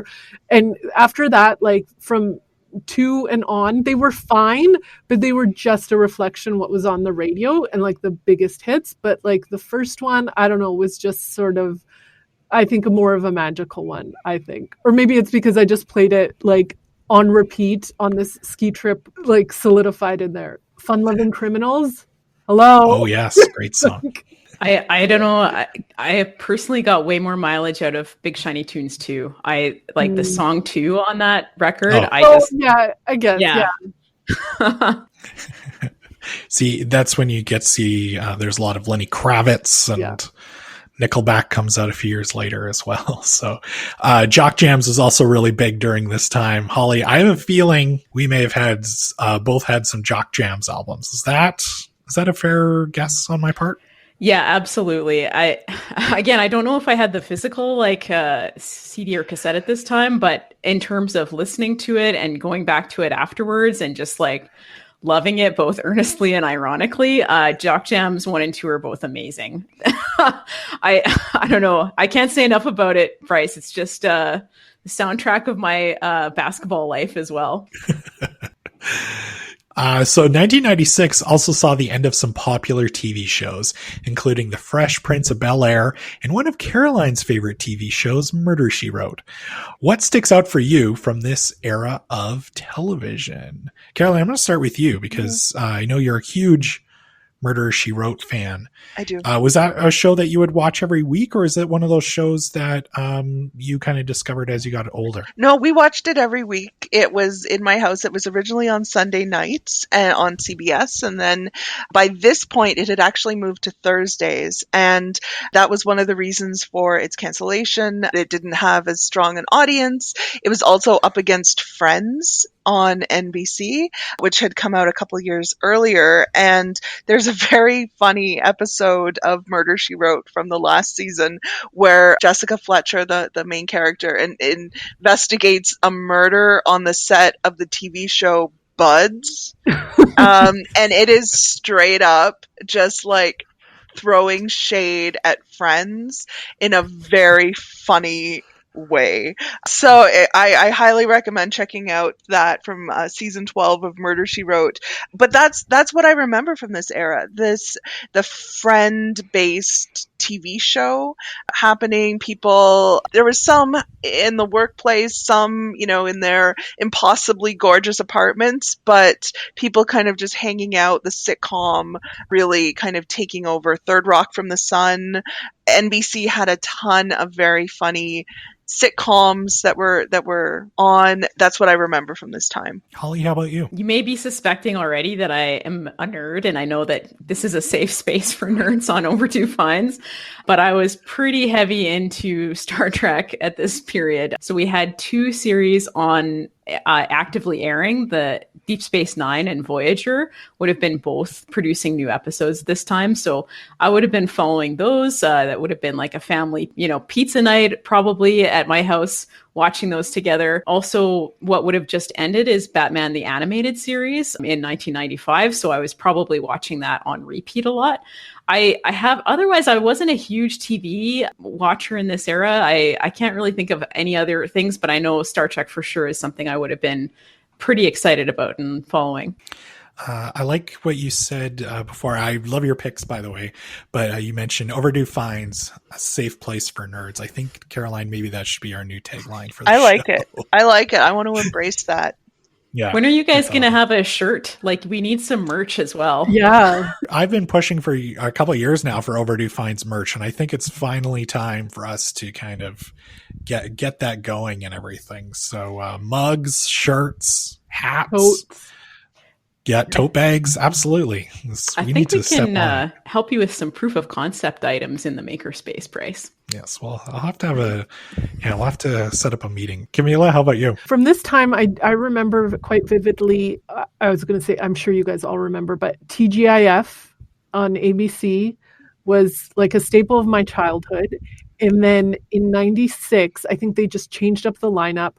[SPEAKER 3] And after that, like from 2 and on, they were fine, but they were just a reflection what was on the radio and like the biggest hits. But like the first one, I don't know, was just sort of I think more of a magical one, I think. Or maybe it's because I just played it like on repeat on this ski trip, like solidified in there. Fun Loving Criminals. Hello.
[SPEAKER 1] Oh yes, great song.
[SPEAKER 4] I don't know. I personally got way more mileage out of Big Shiny Tunes 2. I like the song 2 on that record.
[SPEAKER 3] I guess. Yeah.
[SPEAKER 1] See, that's when you get to see there's a lot of Lenny Kravitz, and Nickelback comes out a few years later as well. So Jock Jams was also really big during this time. Holly, I have a feeling we may have had both had some Jock Jams albums. Is that a fair guess on my part?
[SPEAKER 4] Yeah, absolutely. I don't know if I had the physical like CD or cassette at this time, but in terms of listening to it and going back to it afterwards and just like loving it both earnestly and ironically, Jock Jams 1 and 2 are both amazing. I don't know. I can't say enough about it, Bryce. It's just the soundtrack of my basketball life as well.
[SPEAKER 1] So 1996 also saw the end of some popular TV shows, including The Fresh Prince of Bel-Air and one of Caroline's favorite TV shows, Murder, She Wrote. What sticks out for you from this era of television? Caroline, I'm going to start with you because I know you're a huge Murder, She Wrote fan.
[SPEAKER 2] I do.
[SPEAKER 1] Was that a show that you would watch every week, or is it one of those shows that you kind of discovered as you got older?
[SPEAKER 2] No, we watched it every week. It was in my house. It was originally on Sunday nights and on CBS. And then by this point, it had actually moved to Thursdays. And that was one of the reasons for its cancellation. It didn't have as strong an audience. It was also up against Friends on NBC, which had come out a couple years earlier. And there's a very funny episode of Murder, She Wrote from the last season where Jessica Fletcher, the main character, investigates a murder on the set of the TV show Buds. And it is straight up just like throwing shade at Friends in a very funny way. So I highly recommend checking out that from season 12 of Murder, She Wrote. But that's what I remember from this era. The friend-based TV show happening. There was some in the workplace, some, in their impossibly gorgeous apartments, but people kind of just hanging out, the sitcom really kind of taking over. Third Rock from the Sun. NBC had a ton of very funny sitcoms that were on. That's what I remember from this time.
[SPEAKER 1] Holly, how about you?
[SPEAKER 4] You may be suspecting already that I am a nerd, and I know that this is a safe space for nerds on Overdue Finds, but I was pretty heavy into Star Trek at this period. So we had 2 series on actively airing. The Deep Space Nine and Voyager would have been both producing new episodes this time. So I would have been following those. That would have been like a family, pizza night probably at my house, watching those together. Also, what would have just ended is Batman the Animated Series in 1995. So I was probably watching that on repeat a lot. Otherwise, I wasn't a huge TV watcher in this era. I can't really think of any other things, but I know Star Trek for sure is something I would have been pretty excited about and following.
[SPEAKER 1] I like what you said before. I love your picks, by the way, but you mentioned Overdue Finds, a safe place for nerds. I think, Caroline, maybe that should be our new tagline for the show.
[SPEAKER 2] I like it. I want to embrace that.
[SPEAKER 1] Yeah.
[SPEAKER 4] When are you guys going to have a shirt? Like, we need some merch as well.
[SPEAKER 3] Yeah.
[SPEAKER 1] I've been pushing for a couple of years now for Overdue Finds merch, and I think it's finally time for us to kind of get that going and everything. So mugs, shirts, hats.
[SPEAKER 3] Totes.
[SPEAKER 1] Yeah, tote bags, absolutely.
[SPEAKER 4] I think we can help you with some proof of concept items in the makerspace, Bryce.
[SPEAKER 1] Yes, well, we'll have to set up a meeting. Camilla, how about you?
[SPEAKER 3] From this time, I remember quite vividly, I was going to say, I'm sure you guys all remember, but TGIF on ABC was like a staple of my childhood. And then in 96, I think they just changed up the lineup.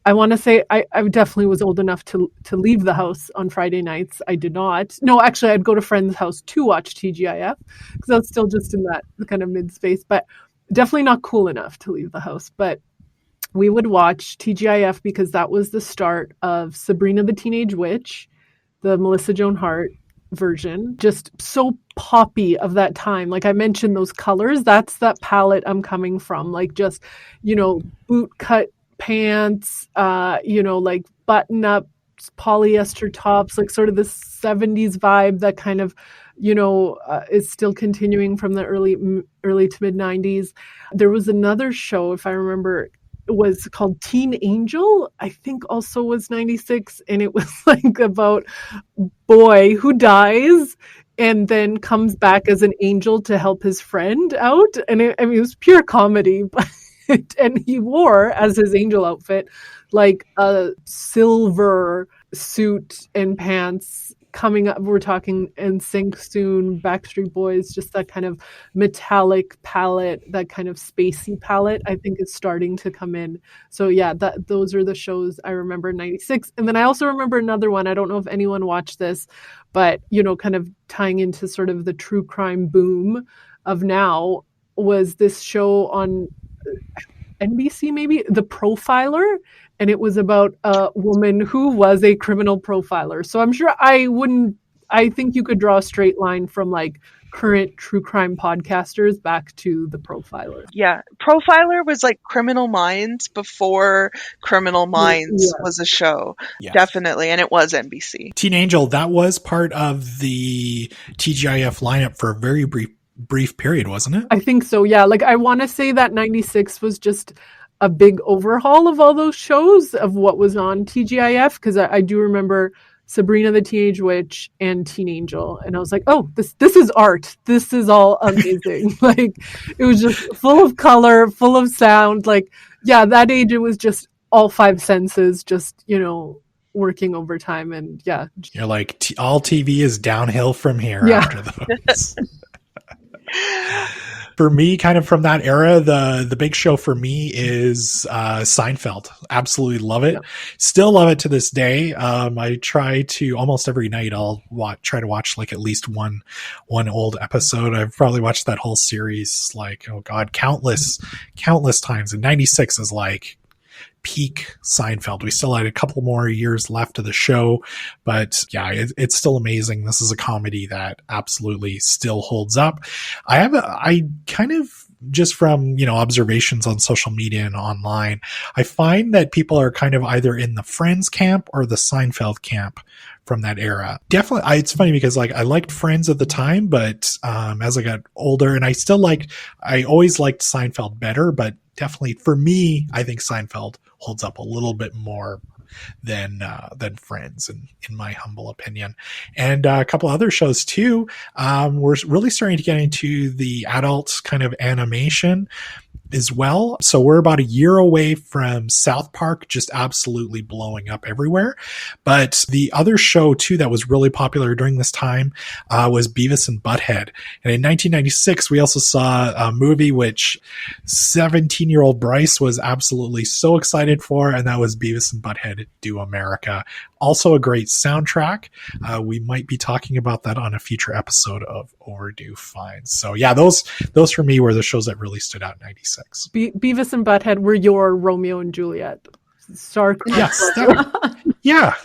[SPEAKER 3] I want to say I definitely was old enough to leave the house on Friday nights. I did not. No, actually, I'd go to friends' house to watch TGIF because I was still just in that kind of mid space, but definitely not cool enough to leave the house. But we would watch TGIF because that was the start of Sabrina the Teenage Witch, the Melissa Joan Hart version, just so poppy of that time. Like I mentioned, those colors, that's that palette I'm coming from. Like just, boot cut pants, like button up polyester tops, like sort of this 70s vibe that kind of, is still continuing from the early to mid 90s. There was another show, if I remember, it was called Teen Angel, I think also was 96, and it was like about boy who dies and then comes back as an angel to help his friend out. And it was pure comedy, but and he wore as his angel outfit like a silver suit and pants. Coming up, we're talking NSYNC soon, Backstreet Boys, just that kind of metallic palette, that kind of spacey palette, I think is starting to come in. So yeah, those are the shows I remember in 96. And then I also remember another one, I don't know if anyone watched this, but, kind of tying into sort of the true crime boom of now, was this show on NBC maybe, The Profiler. And it was about a woman who was a criminal profiler. So I'm sure I think you could draw a straight line from like current true crime podcasters back to The Profiler.
[SPEAKER 2] Yeah. Profiler was like Criminal Minds before Criminal Minds was a show. Yeah. Definitely. And it was NBC.
[SPEAKER 1] Teen Angel, that was part of the TGIF lineup for a very brief period, wasn't it?
[SPEAKER 3] I think so. Yeah. Like I want to say that 96 was just a big overhaul of all those shows of what was on TGIF, because I do remember Sabrina the Teenage Witch and Teen Angel, and I was like, oh, this is art. This is all amazing. Like it was just full of color, full of sound. Like that age it was just all five senses, just working overtime, and
[SPEAKER 1] you're like all TV is downhill from here after those. For me, kind of from that era, the big show for me is Seinfeld. Absolutely love it. Yeah. Still love it to this day. I try to almost every night I'll try to watch like at least one old episode. I've probably watched that whole series like, oh God, countless times. And 96 is like peak Seinfeld. We still had a couple more years left of the show, but it's still amazing. This is a comedy that absolutely still holds up. I kind of, just from, observations on social media and online, I find that people are kind of either in the Friends camp or the Seinfeld camp from that era. Definitely, it's funny because like I liked Friends at the time, but as I got older, and I always liked Seinfeld better, but definitely for me, I think Seinfeld holds up a little bit more than Friends, in my humble opinion. And a couple other shows too. We're really starting to get into the adult kind of animation as well. So we're about a year away from South Park just absolutely blowing up everywhere. But the other show too that was really popular during this time was Beavis and Butthead. And in 1996, we also saw a movie which 17-year-old Bryce was absolutely so excited for, and that was Beavis and Butthead Do America. Also a great soundtrack. We might be talking about that on a future episode of Overdue Finds. So yeah, those for me were the shows that really stood out in 96.
[SPEAKER 3] Beavis and Butthead were your Romeo and Juliet.
[SPEAKER 1] Yes.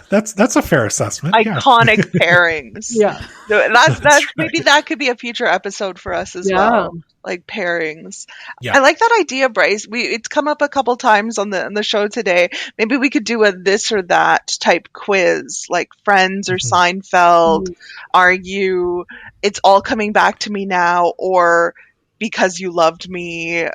[SPEAKER 1] That's a fair assessment.
[SPEAKER 2] Iconic pairings.
[SPEAKER 3] Yeah.
[SPEAKER 2] That's maybe that could be a future episode for us as well. Like pairings. Yeah. I like that idea, Bryce. It's come up a couple times on the show today. Maybe we could do a this or that type quiz, like Friends or Seinfeld. Are you It's All Coming Back to Me Now, or Because You Loved Me?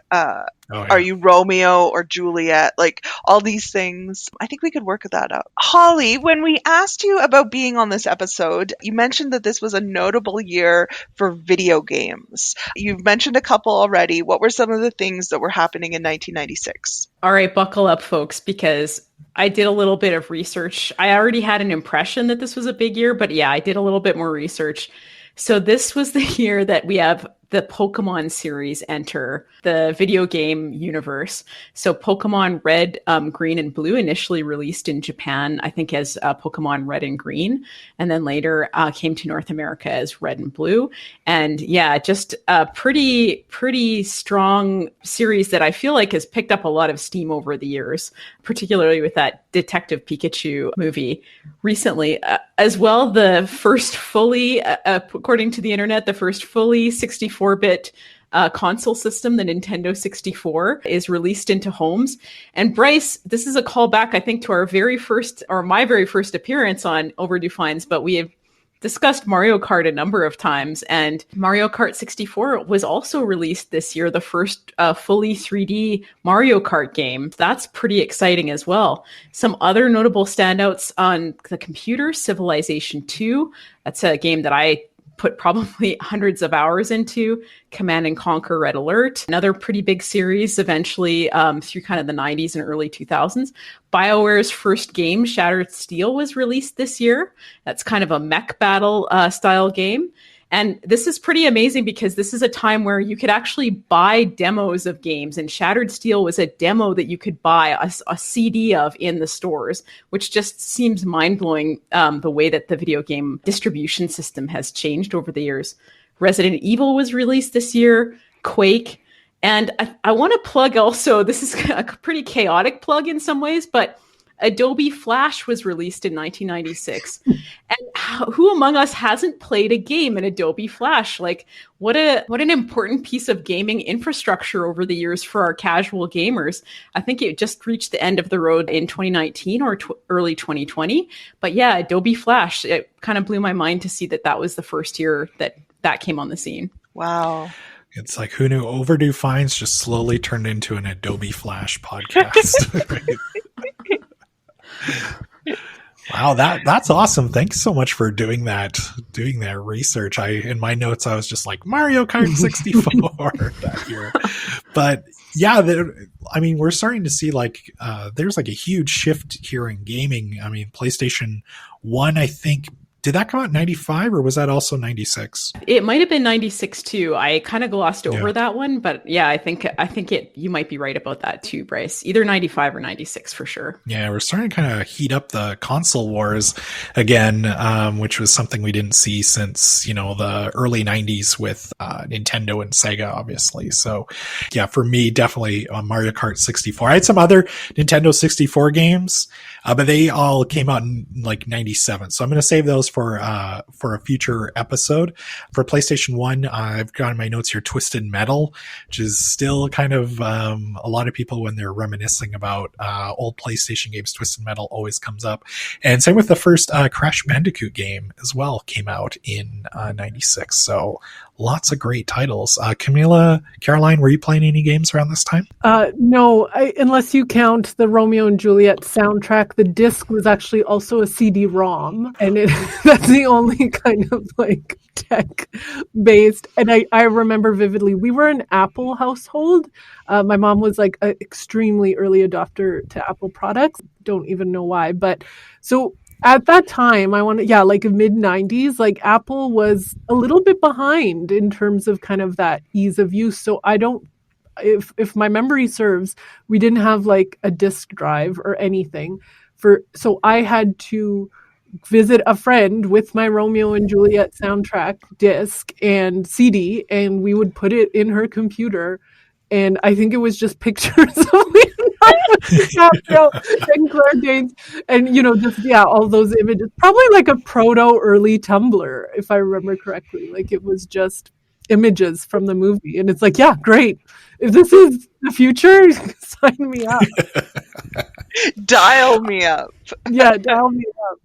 [SPEAKER 2] Are you Romeo or Juliet? Like all these things. I think we could work that out. Holly, when we asked you about being on this episode, you mentioned that this was a notable year for video games. You've mentioned a couple already. What were some of the things that were happening in 1996?
[SPEAKER 4] All right, buckle up, folks, because I did a little bit of research. I already had an impression that this was a big year, but I did a little bit more research. So this was the year that we have the Pokemon series enter the video game universe. So Pokemon Red, Green, and Blue initially released in Japan, I think as Pokemon Red and Green, and then later came to North America as Red and Blue. And yeah, just a pretty strong series that I feel like has picked up a lot of steam over the years, particularly with that Detective Pikachu movie recently. As well, the first fully, according to the internet, the first fully 64-bit console system, the Nintendo 64, is released into homes. And Bryce, this is a callback, I think, to our very first, or my very first appearance on Overdue Finds, but we have discussed Mario Kart a number of times, and Mario Kart 64 was also released this year, the first fully 3D Mario Kart game. That's pretty exciting as well. Some other notable standouts on the computer, Civilization 2. That's a game that I put probably hundreds of hours into. Command and Conquer Red Alert, another pretty big series eventually through kind of the 90s and early 2000s. BioWare's first game, Shattered Steel, was released this year. That's kind of a mech battle style game. And this is pretty amazing because this is a time where you could actually buy demos of games, and Shattered Steel was a demo that you could buy a CD of in the stores, which just seems mind-blowing, the way that the video game distribution system has changed over the years. Resident Evil was released this year, Quake, and I want to plug also, this is a pretty chaotic plug in some ways, but Adobe Flash was released in 1996. And who among us hasn't played a game in Adobe Flash? Like, what an important piece of gaming infrastructure over the years for our casual gamers. I think it just reached the end of the road in 2019 or early 2020. But yeah, Adobe Flash, it kind of blew my mind to see that was the first year that came on the scene.
[SPEAKER 2] Wow.
[SPEAKER 1] It's like, who knew Overdue Finds just slowly turned into an Adobe Flash podcast. Wow, that's awesome. Thanks so much for doing that research. In my notes, I was just like Mario Kart 64 that year. But yeah, we're starting to see there's like a huge shift here in gaming. I mean, PlayStation 1, I think, did that come out in 95 or was that also 96?
[SPEAKER 4] It might have been 96 too. I kind of glossed over that one, but yeah, I think you might be right about that too, Bryce. Either 95 or 96 for sure.
[SPEAKER 1] Yeah, we're starting to kind of heat up the console wars again, which was something we didn't see since, the early 90s with Nintendo and Sega, obviously. So yeah, for me, definitely Mario Kart 64. I had some other Nintendo 64 games, but they all came out in like 97. So I'm going to save those for a future episode. For PlayStation 1, I've got in my notes here Twisted Metal, which is still kind of a lot of people when they're reminiscing about old PlayStation games, Twisted Metal always comes up. And same with the first Crash Bandicoot game as well, came out in 96. So lots of great titles. Camilla, Caroline, were you playing any games around this time?
[SPEAKER 3] No, unless you count the Romeo and Juliet soundtrack. The disc was actually also a CD-ROM, and that's the only kind of like tech-based. And I remember vividly, we were an Apple household. My mom was like an extremely early adopter to Apple products. Don't even know why, but so at that time, like mid 90s, like Apple was a little bit behind in terms of kind of that ease of use. So if my memory serves, we didn't have like a disk drive or anything so I had to visit a friend with my Romeo and Juliet soundtrack disc and CD, and we would put it in her computer. And I think it was just pictures of Leonardo DiCaprio and Claire Danes, and all those images. Probably like a proto early Tumblr, if I remember correctly. Like it was just images from the movie, and it's like, yeah, great. If this is the future, sign me up.
[SPEAKER 2] Dial me up.
[SPEAKER 3] Yeah, dial me up.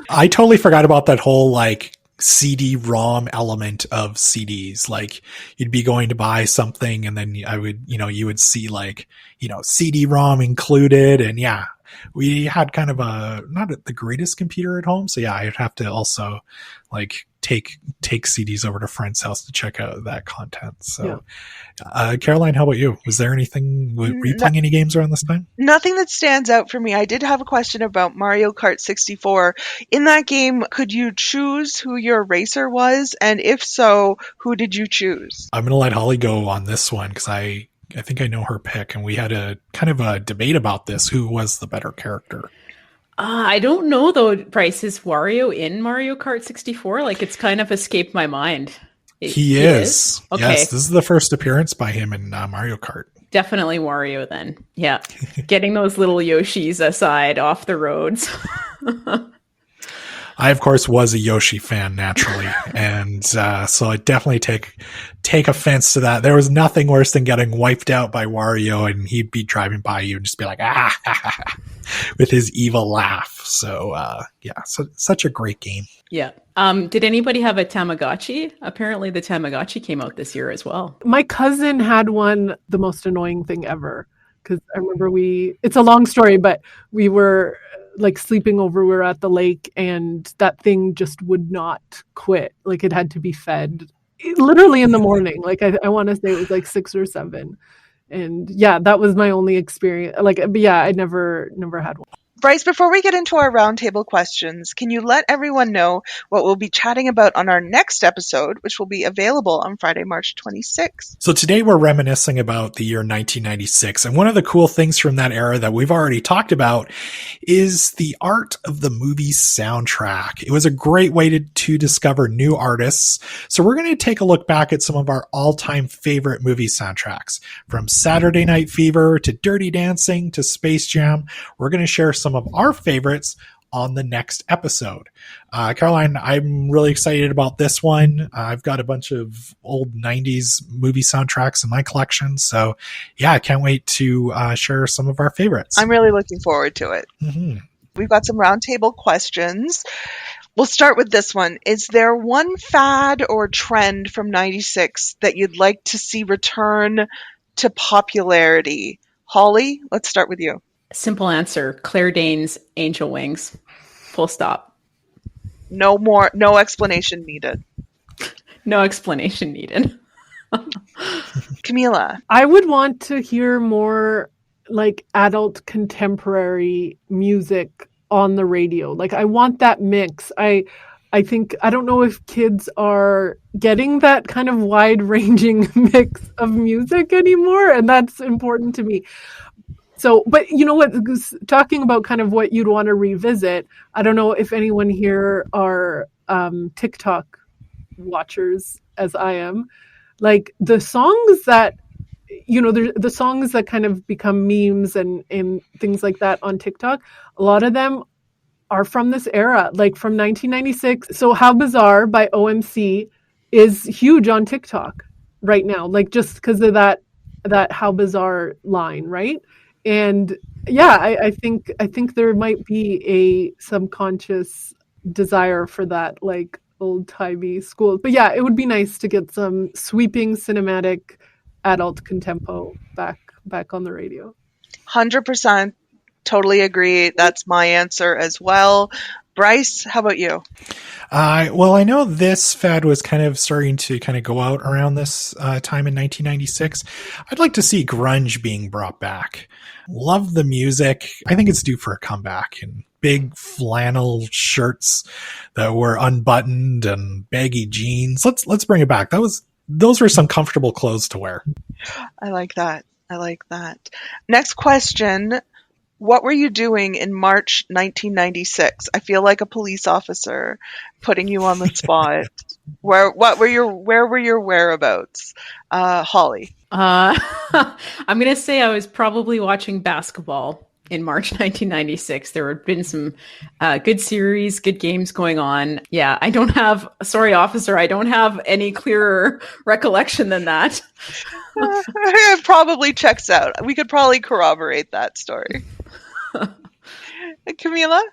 [SPEAKER 1] I totally forgot about that whole like CD-ROM element of CDs. Like you'd be going to buy something and then you would see like, CD-ROM included. And yeah, we had kind of not the greatest computer at home. So yeah, I'd have to also like take CDs over to a friend's house to check out that content. So, Caroline, how about you? Was there anything? Were you playing any games around this time?
[SPEAKER 2] Nothing that stands out for me. I did have a question about Mario Kart 64. In that game, could you choose who your racer was? And if so, who did you choose?
[SPEAKER 1] I'm going to let Holly go on this one because I think I know her pick, and we had a kind of a debate about this. Who was the better character?
[SPEAKER 4] I don't know though, Bryce. Is Wario in Mario Kart 64? Like, it's kind of escaped my mind.
[SPEAKER 1] He is.
[SPEAKER 4] Okay.
[SPEAKER 1] Yes, this is the first appearance by him in Mario Kart.
[SPEAKER 4] Definitely Wario then. Yeah. Getting those little Yoshis aside off the roads.
[SPEAKER 1] I, of course, was a Yoshi fan naturally, and so I definitely take offense to that. There was nothing worse than getting wiped out by Wario, and he'd be driving by you and just be like, with his evil laugh. So, so such a great game.
[SPEAKER 4] Yeah. Did anybody have a Tamagotchi? Apparently the Tamagotchi came out this year as well.
[SPEAKER 3] My cousin had one, the most annoying thing ever. Because I remember it's a long story, but we were like sleeping over, we were at the lake, and that thing just would not quit. Like, it had to be fed literally in the morning. Like, I want to say it was like 6 or 7. And yeah, that was my only experience. Like, but yeah, I never had one.
[SPEAKER 2] Bryce, before we get into our roundtable questions, can you let everyone know what we'll be chatting about on our next episode, which will be available on Friday, March 26th?
[SPEAKER 1] So today we're reminiscing about the year 1996. And one of the cool things from that era that we've already talked about is the art of the movie soundtrack. It was a great way to discover new artists. So we're going to take a look back at some of our all-time favorite movie soundtracks. From Saturday Night Fever to Dirty Dancing to Space Jam. We're going to share some of our favorites on the next episode. Caroline, I'm really excited about this one. I've got a bunch of old 90s movie soundtracks in my collection. So yeah, I can't wait to share some of our favorites.
[SPEAKER 2] I'm really looking forward to it.
[SPEAKER 1] Mm-hmm.
[SPEAKER 2] We've got some roundtable questions. We'll start with this one. Is there one fad or trend from 96 that you'd like to see return to popularity? Holly, let's start with you.
[SPEAKER 4] Simple answer. Claire Danes, Angel Wings. Full stop.
[SPEAKER 2] No explanation needed.
[SPEAKER 4] No explanation needed.
[SPEAKER 2] Camilla.
[SPEAKER 3] I would want to hear more like adult contemporary music on the radio. Like, I want that mix. I think, I don't know if kids are getting that kind of wide ranging mix of music anymore. And that's important to me. So, but you know what, talking about kind of what you'd want to revisit, I don't know if anyone here are TikTok watchers as I am. Like, the songs that, the songs that kind of become memes and things like that on TikTok, a lot of them are from this era, like from 1996. So How Bizarre by OMC is huge on TikTok right now, like just because of that How Bizarre line, right? And yeah, I think there might be a subconscious desire for that, like old-timey school. But yeah, it would be nice to get some sweeping cinematic adult contempo back on the radio.
[SPEAKER 2] 100%. Totally agree. That's my answer as well. Bryce, how about you?
[SPEAKER 1] Well, I know this fad was kind of starting to kind of go out around this time in 1996. I'd like to see grunge being brought back. Love the music. I think it's due for a comeback. And big flannel shirts that were unbuttoned and baggy jeans. Let's bring it back. Those were some comfortable clothes to wear.
[SPEAKER 2] I like that. Next question. What were you doing in March 1996? I feel like a police officer putting you on the spot. Where were your whereabouts? Holly.
[SPEAKER 4] I'm going to say I was probably watching basketball in March 1996. There had been some good series, good games going on. Yeah, sorry, officer, I don't have any clearer recollection than that.
[SPEAKER 2] It probably checks out. We could probably corroborate that story. Camilla?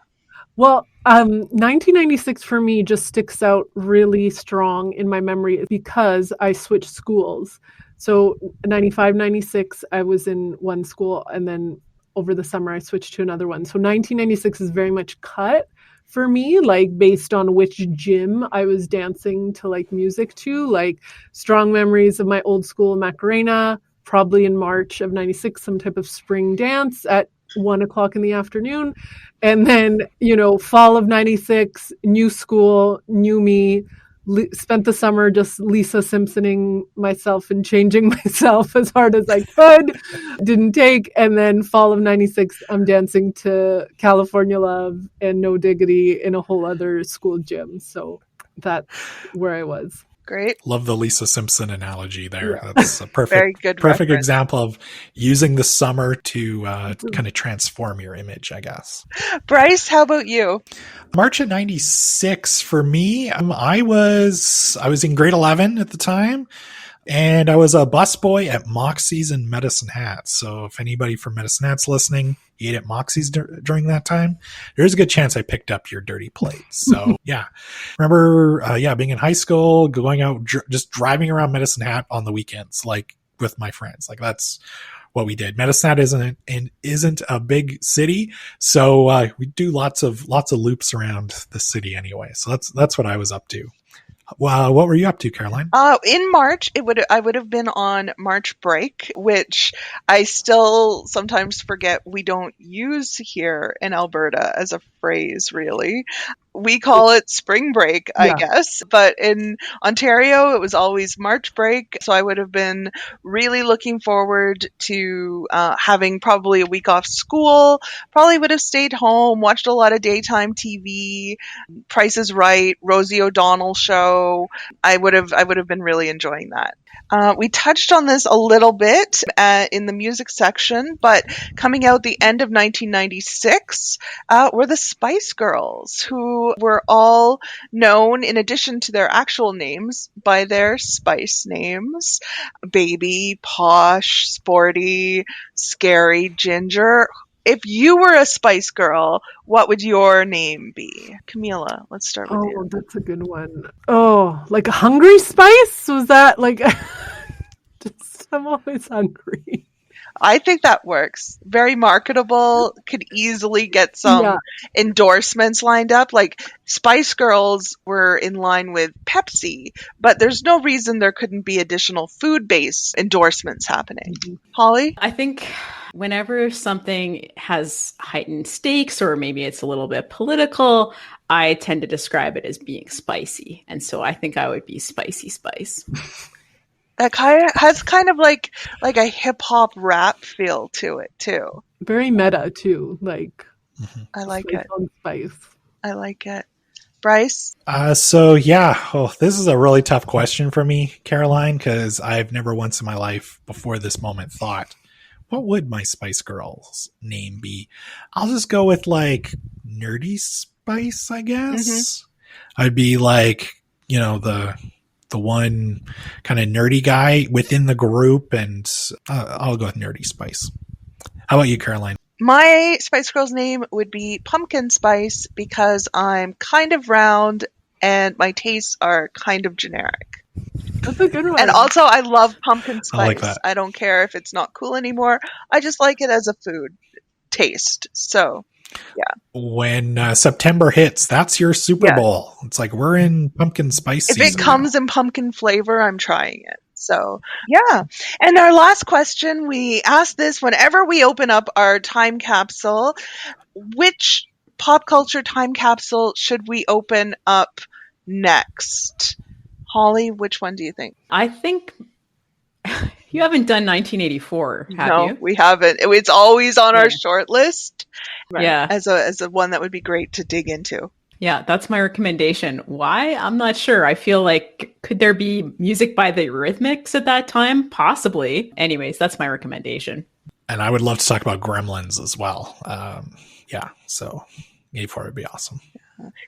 [SPEAKER 3] Well, 1996 for me just sticks out really strong in my memory because I switched schools. So 95, 96, I was in one school, and then over the summer I switched to another one. So 1996 is very much cut for me, like based on which gym I was dancing to like music to, like strong memories of my old school Macarena, probably in March of 96, some type of spring dance at 1 o'clock in the afternoon. And then, fall of 96, new school, new me, spent the summer just Lisa Simpsoning myself and changing myself as hard as I could. Didn't take. And then fall of 96, I'm dancing to California Love and No Diggity in a whole other school gym. So that's where I was.
[SPEAKER 2] Great.
[SPEAKER 1] Love the Lisa Simpson analogy there.
[SPEAKER 3] Yeah.
[SPEAKER 1] That's a
[SPEAKER 2] Very good
[SPEAKER 1] perfect
[SPEAKER 2] reference.
[SPEAKER 1] example of using the summer to kind of transform your image, I guess.
[SPEAKER 2] Bryce, how about you?
[SPEAKER 1] March of 96 for me, I was in grade 11 at the time, and I was a busboy at Moxie's in Medicine Hat. So if anybody from Medicine Hat's listening, ate at Moxie's during that time, there's a good chance I picked up your dirty plate. So yeah, remember, being in high school, going out, just driving around Medicine Hat on the weekends, like with my friends. Like that's what we did. Medicine Hat isn't a big city, so we do lots of loops around the city anyway. So that's what I was up to. Wow, what were you up to, Caroline?
[SPEAKER 2] In March, I would have been on March break, which I still sometimes forget we don't use here in Alberta as a phrase, really. We call it spring break, I guess. But in Ontario, it was always March break. So I would have been really looking forward to having probably a week off school. Probably would have stayed home, watched a lot of daytime TV, Price is Right, Rosie O'Donnell show. I would have been really enjoying that. We touched on this a little bit in the music section, but coming out the end of 1996 were the Spice Girls, who were all known, in addition to their actual names, by their spice names: Baby, Posh, Sporty, Scary, Ginger. If you were a Spice Girl, what would your name be? Camilla, let's start with you.
[SPEAKER 3] Oh, that's a good one. Oh, like a hungry spice? Was that like... Just, I'm always hungry.
[SPEAKER 2] I think that works. Very marketable. Could easily get some endorsements lined up. Like Spice Girls were in line with Pepsi, but there's no reason there couldn't be additional food-based endorsements happening. Mm-hmm. Holly?
[SPEAKER 4] I think whenever something has heightened stakes, or maybe it's a little bit political, I tend to describe it as being spicy. And so I think I would be Spicy Spice.
[SPEAKER 2] That has kind of like a hip hop rap feel to it too.
[SPEAKER 3] Very meta too. Like
[SPEAKER 2] I like it.
[SPEAKER 3] Spice.
[SPEAKER 2] I like it. Bryce?
[SPEAKER 1] This is a really tough question for me, Caroline, because I've never once in my life before this moment thought, what would my Spice Girls name be? I'll just go with like Nerdy Spice, I guess. Mm-hmm. I'd be like, the one kind of nerdy guy within the group, and I'll go with Nerdy Spice. How about you, Caroline?
[SPEAKER 2] My Spice Girls name would be Pumpkin Spice, because I'm kind of round and my tastes are kind of generic.
[SPEAKER 3] That's a good one.
[SPEAKER 2] And also, I love pumpkin spice.
[SPEAKER 1] I like that.
[SPEAKER 2] I don't care if it's not cool anymore. I just like it as a food taste. So, yeah.
[SPEAKER 1] When September hits, that's your Super Bowl. It's like we're in pumpkin spice season.
[SPEAKER 2] If it comes in pumpkin flavor, I'm trying it. So, yeah. And our last question, we ask this whenever we open up our time capsule. Which pop culture time capsule should we open up next? Holly, which one do you think?
[SPEAKER 4] I think you haven't done 1984, have you?
[SPEAKER 2] No, we haven't. It's always on our short list.
[SPEAKER 4] Right. Yeah.
[SPEAKER 2] As a one that would be great to dig into.
[SPEAKER 4] Yeah, that's my recommendation. Why? I'm not sure. I feel like, could there be music by the Eurythmics at that time? Possibly. Anyways, that's my recommendation.
[SPEAKER 1] And I would love to talk about Gremlins as well. So 84 would be awesome.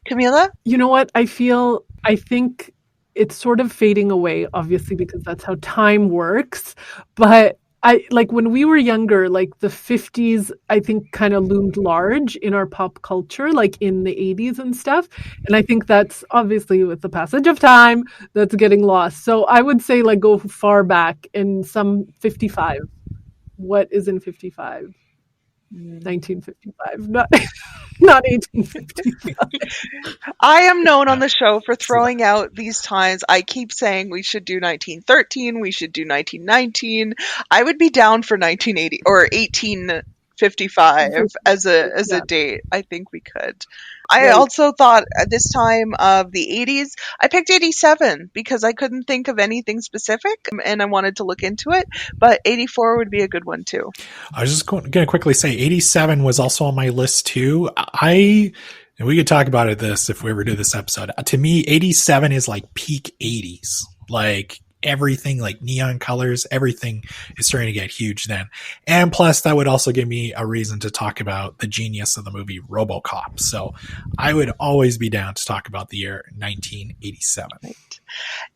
[SPEAKER 2] Camilla?
[SPEAKER 3] You know what? I think it's sort of fading away, obviously, because that's how time works. But I like when we were younger, like the 50s, I think kind of loomed large in our pop culture, like in the 80s and stuff. And I think that's obviously with the passage of time, that's getting lost. So I would say like go far back in some 55. What is in 55? 1955, not not 1855.
[SPEAKER 2] I am known on the show for throwing out these times. I keep saying we should do 1913, we should do 1919. I would be down for 1980 or 1855 as a date. I think we could. I also thought at this time of the 80s, I picked 87 because I couldn't think of anything specific and I wanted to look into it, but 84 would be a good one too.
[SPEAKER 1] I was just going to quickly say 87 was also on my list too. And we could talk about this if we ever do this episode. To me, 87 is like peak 80s. Like everything, like neon colors, everything is starting to get huge then. And plus, that would also give me a reason to talk about the genius of the movie RoboCop. So I would always be down to talk about the year 1987.
[SPEAKER 2] Right.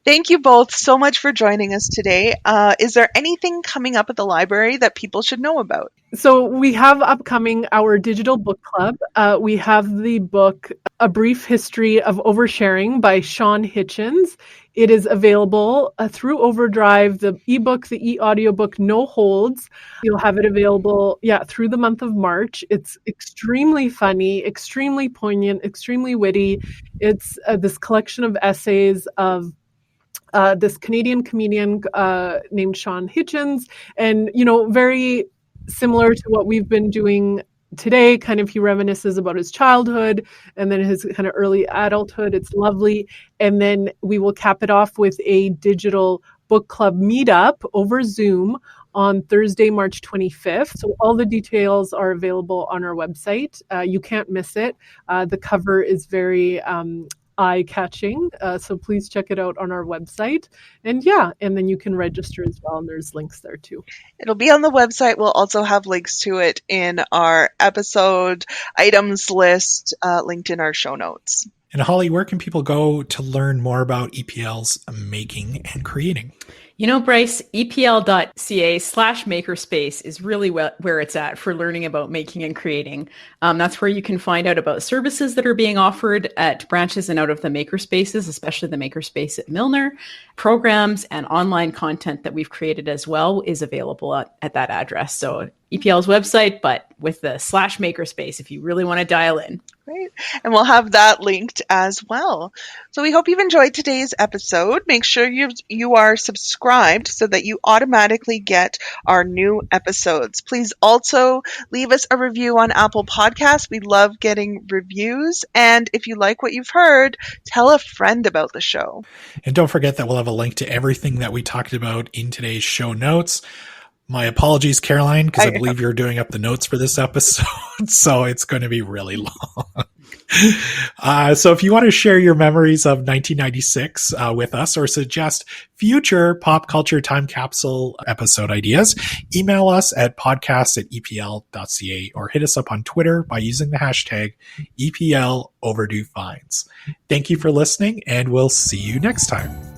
[SPEAKER 2] Thank you both so much for joining us today. Is there anything coming up at the library that people should know about?
[SPEAKER 3] So we have upcoming our digital book club. We have the book A Brief History of Oversharing by Sean Hitchens. It is available through Overdrive, the ebook, the e-audiobook, no holds. You'll have it available, through the month of March. It's extremely funny, extremely poignant, extremely witty. It's this collection of essays of this Canadian comedian named Sean Hitchens, and, very similar to what we've been doing today. Kind of he reminisces about his childhood and then his kind of early adulthood. It's lovely. And then we will cap it off with a digital book club meetup over Zoom on Thursday, March 25th. So all the details are available on our website. You can't miss it. The cover is very eye-catching, so please check it out on our website. And then you can register as well, and there's links there too.
[SPEAKER 2] It'll be on the website. We'll also have links to it in our episode items list, linked in our show notes.
[SPEAKER 1] And Holly, where can people go to learn more about EPL's making and creating?
[SPEAKER 4] Bryce, epl.ca/makerspace is really where it's at for learning about making and creating. That's where you can find out about services that are being offered at branches and out of the makerspaces, especially the makerspace at Milner. Programs and online content that we've created as well is available at that address. So EPL's website, but with the /makerspace if you really want to dial in.
[SPEAKER 2] Great. And we'll have that linked as well. So we hope you've enjoyed today's episode. Make sure you are subscribed so that you automatically get our new episodes. Please also leave us a review on Apple Podcasts. We love getting reviews. And if you like what you've heard, tell a friend about the show.
[SPEAKER 1] And don't forget that we'll have a link to everything that we talked about in today's show notes. My apologies, Caroline, because I believe you're doing up the notes for this episode, so it's going to be really long. So if you want to share your memories of 1996 with us or suggest future pop culture time capsule episode ideas, email us at podcast@epl.ca or hit us up on Twitter by using the hashtag EPL Overdue Finds. Thank you for listening, and we'll see you next time.